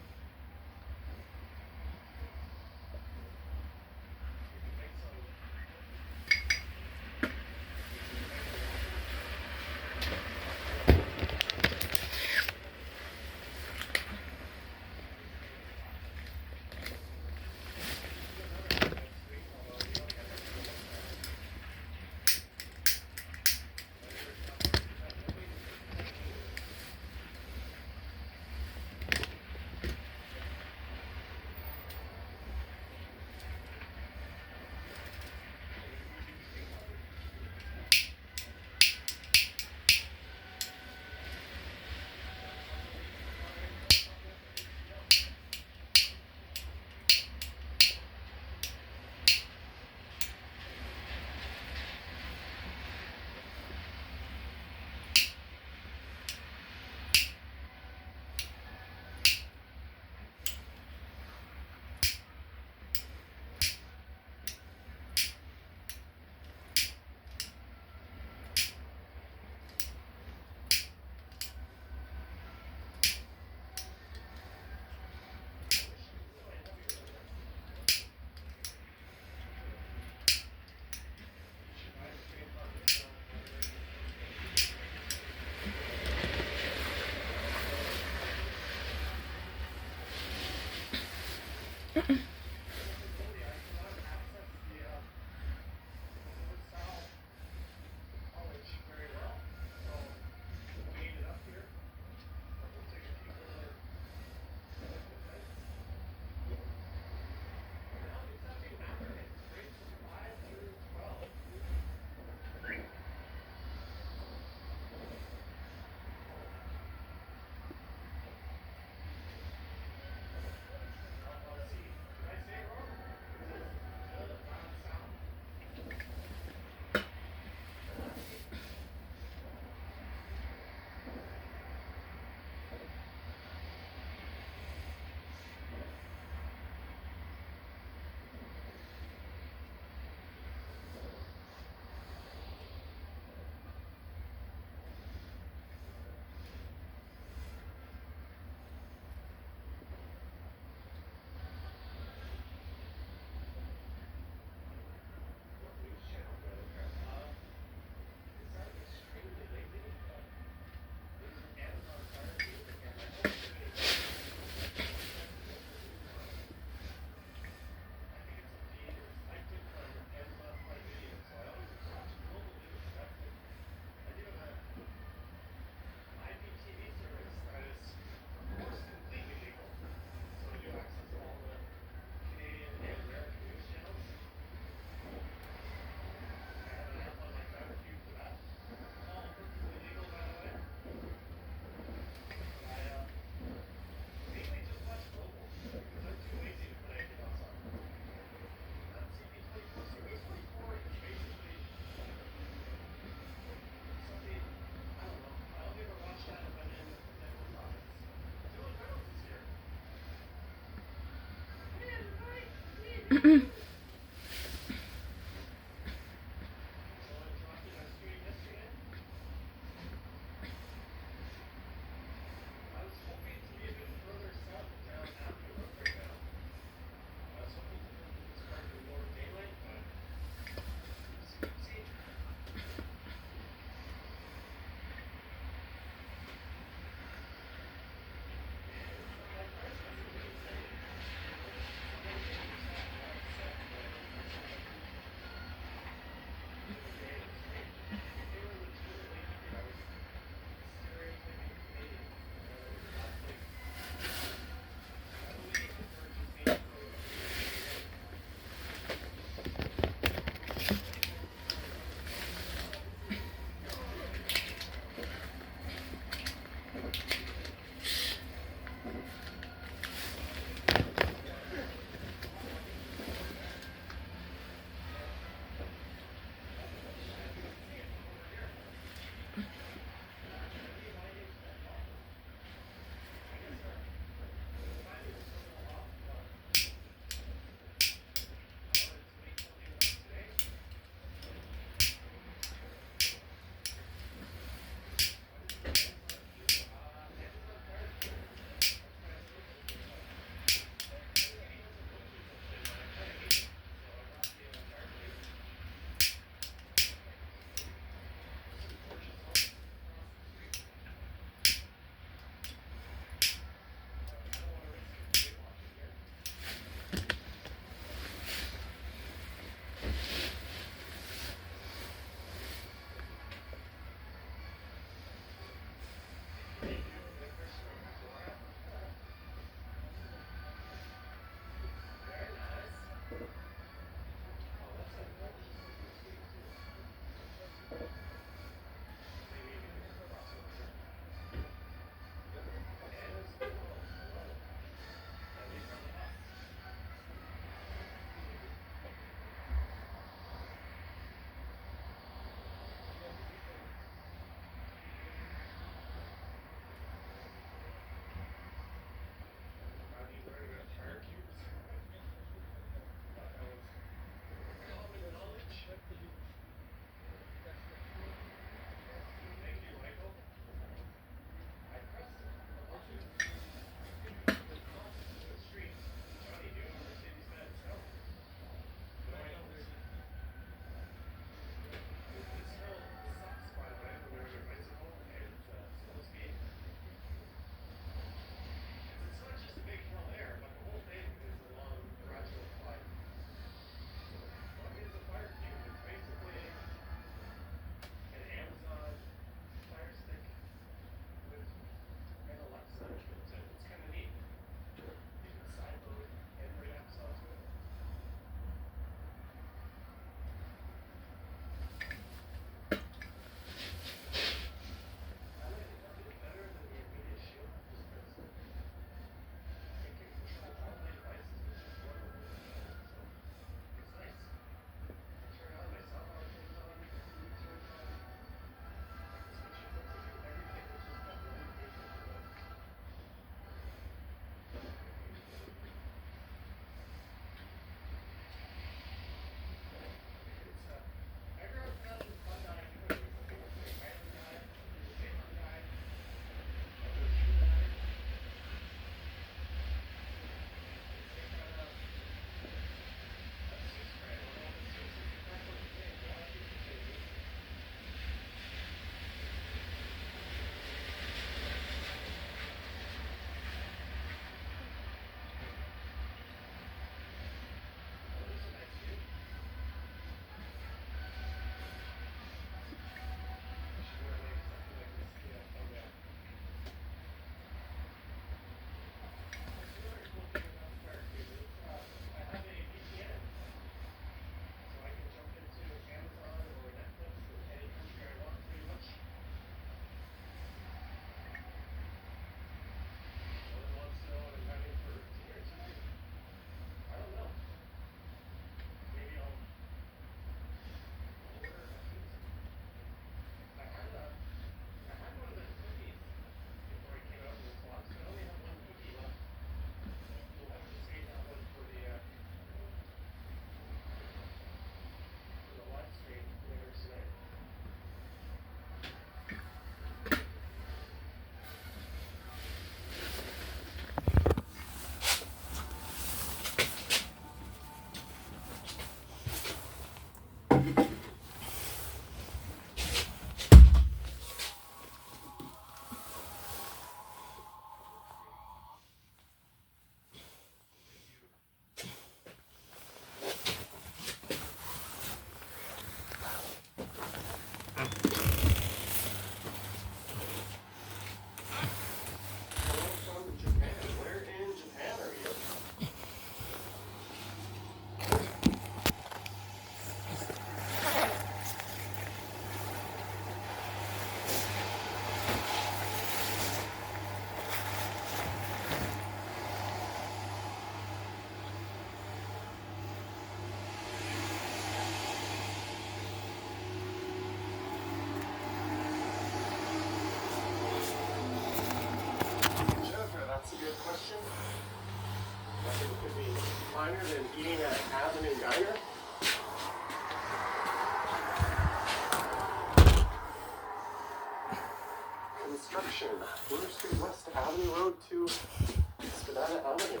intersection, Bloor Street West Avenue Road to Spadina Avenue.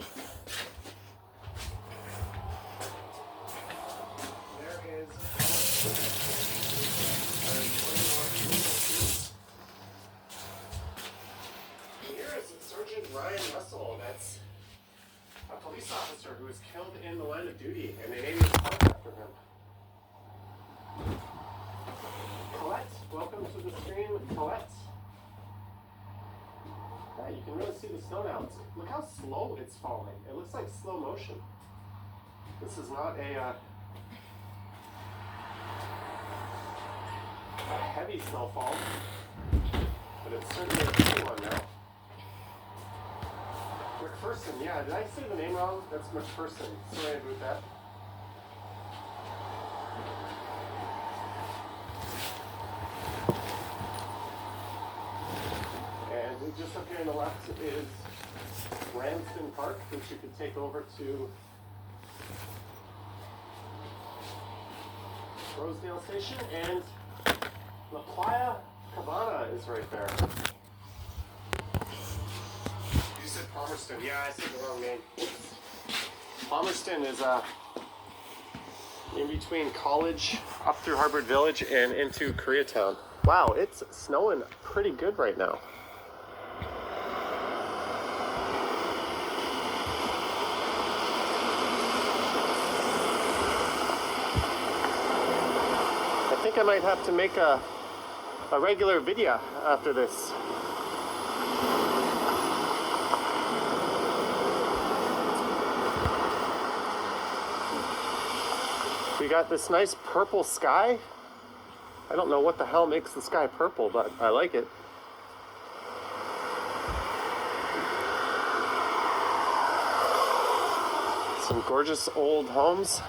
There is here is Sergeant Ryan Russell. That's a police officer who was killed in the line of duty, and they named his park after him. Colette, welcome to the stream, Colette. Yeah, you can really see the snow now. Look how slow it's falling. It looks like slow motion. This is not a heavy snowfall, but it's certainly a big one now. McPherson, yeah, did I say the name wrong? That's McPherson. Sorry about that. And just up here on the left is Ramsden Park, which you could take over to Rosedale Station, and La Playa Cabana is right there. You said Palmerston. Yeah, I said the wrong name. Palmerston is in between College, up through Harvard Village, and into Koreatown. Wow, it's snowing pretty good right now. I think I might have to make a regular video after this. We got this nice purple sky. I don't know what the hell makes the sky purple, but I like it. Some gorgeous old homes.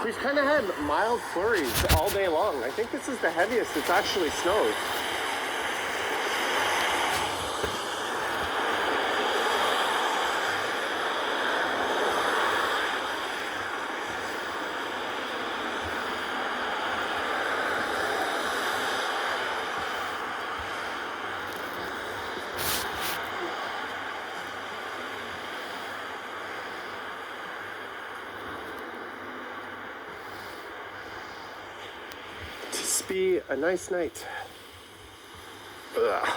We've kind of had mild flurries all day long. I think this is the heaviest it's actually snowed. Be a nice night. Ugh.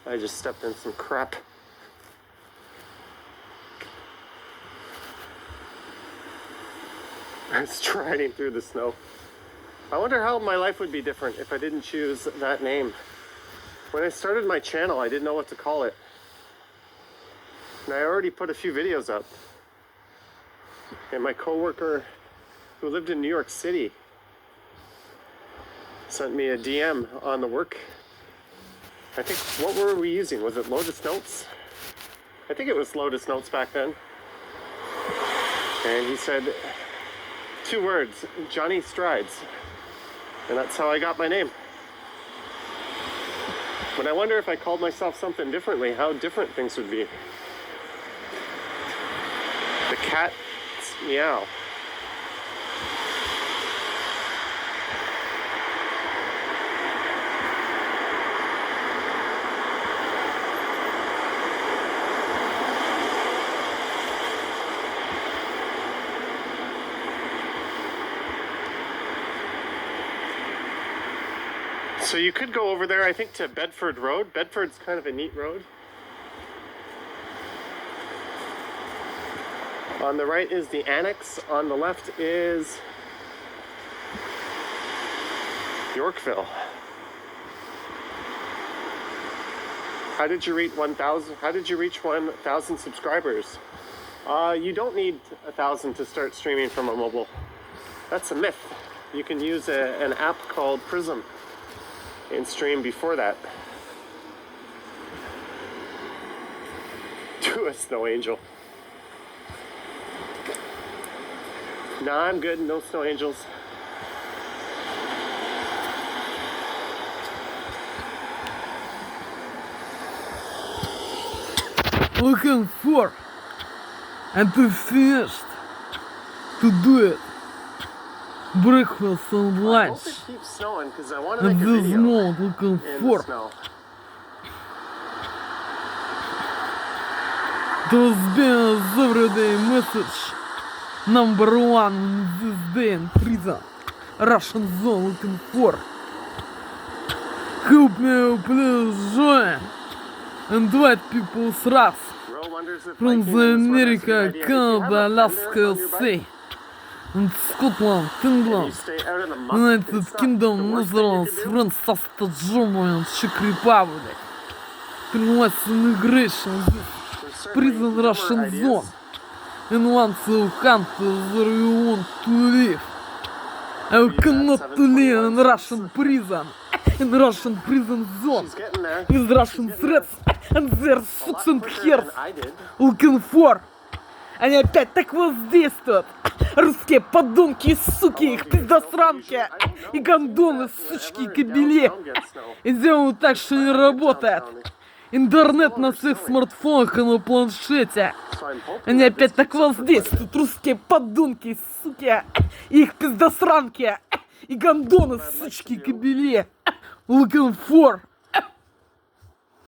I just stepped in some crap. I'm striding through the snow. I wonder how my life would be different if I didn't choose that name. When I started my channel, I didn't know what to call it. And I already put a few videos up. And my coworker who lived in New York City sent me a DM on the work. I think, what were we using? Was it Lotus Notes? I think it was Lotus Notes back then. And he said 2 words, Johnny Strides. And that's how I got my name. But I wonder if I called myself something differently, how different things would be. The cat's meow. So you could go over there, I think, to Bedford Road. Bedford's kind of a neat road. On the right is the Annex. On the left is Yorkville. How did you reach 1,000? How did you reach 1,000 subscribers? You don't need 1,000 to start streaming from a mobile. That's a myth. You can use an app called Prism and stream before that. To a snow angel. Nah, I'm good. No snow angels. Looking for and to finished to do it. breakfast and I lunch. hope it keeps snowing because I want to And make a this video mode looking in the for snow. to spend everyday message number one in this day in prison. Russian zone looking for. Help me please join. Invite people сразу. Bro wonders if From hiking the in the sweater is a America, good idea. If you have Canada, a Alaska, fender on your bike, Sea, and Scotland, and you Finland, stay out of the muck, United it's not Kingdom, the worst thing Netherlands, you could do. France, Saskatchewan, Germany, Czech Republic. Permits immigration in this There's certainly prison dumber Russian ideas. zone. And once you come to where you want to live, you Maybe cannot that live in 721 Russian prison. In Russian prison zone. She's getting there. With Russian She's getting threats and their A lot sucks and quicker hairs. than I did. Looking for. Они опять так воздействуют. Русские подонки и суки, их пиздосранки. И гондоны, сучки и кобели. И делают так, что не работает. Интернет на всех смартфонах и на планшете. Они опять так воздействуют. Русские подонки и суки. И их пиздосранки. И гондоны, сучки и кобели. Looking for.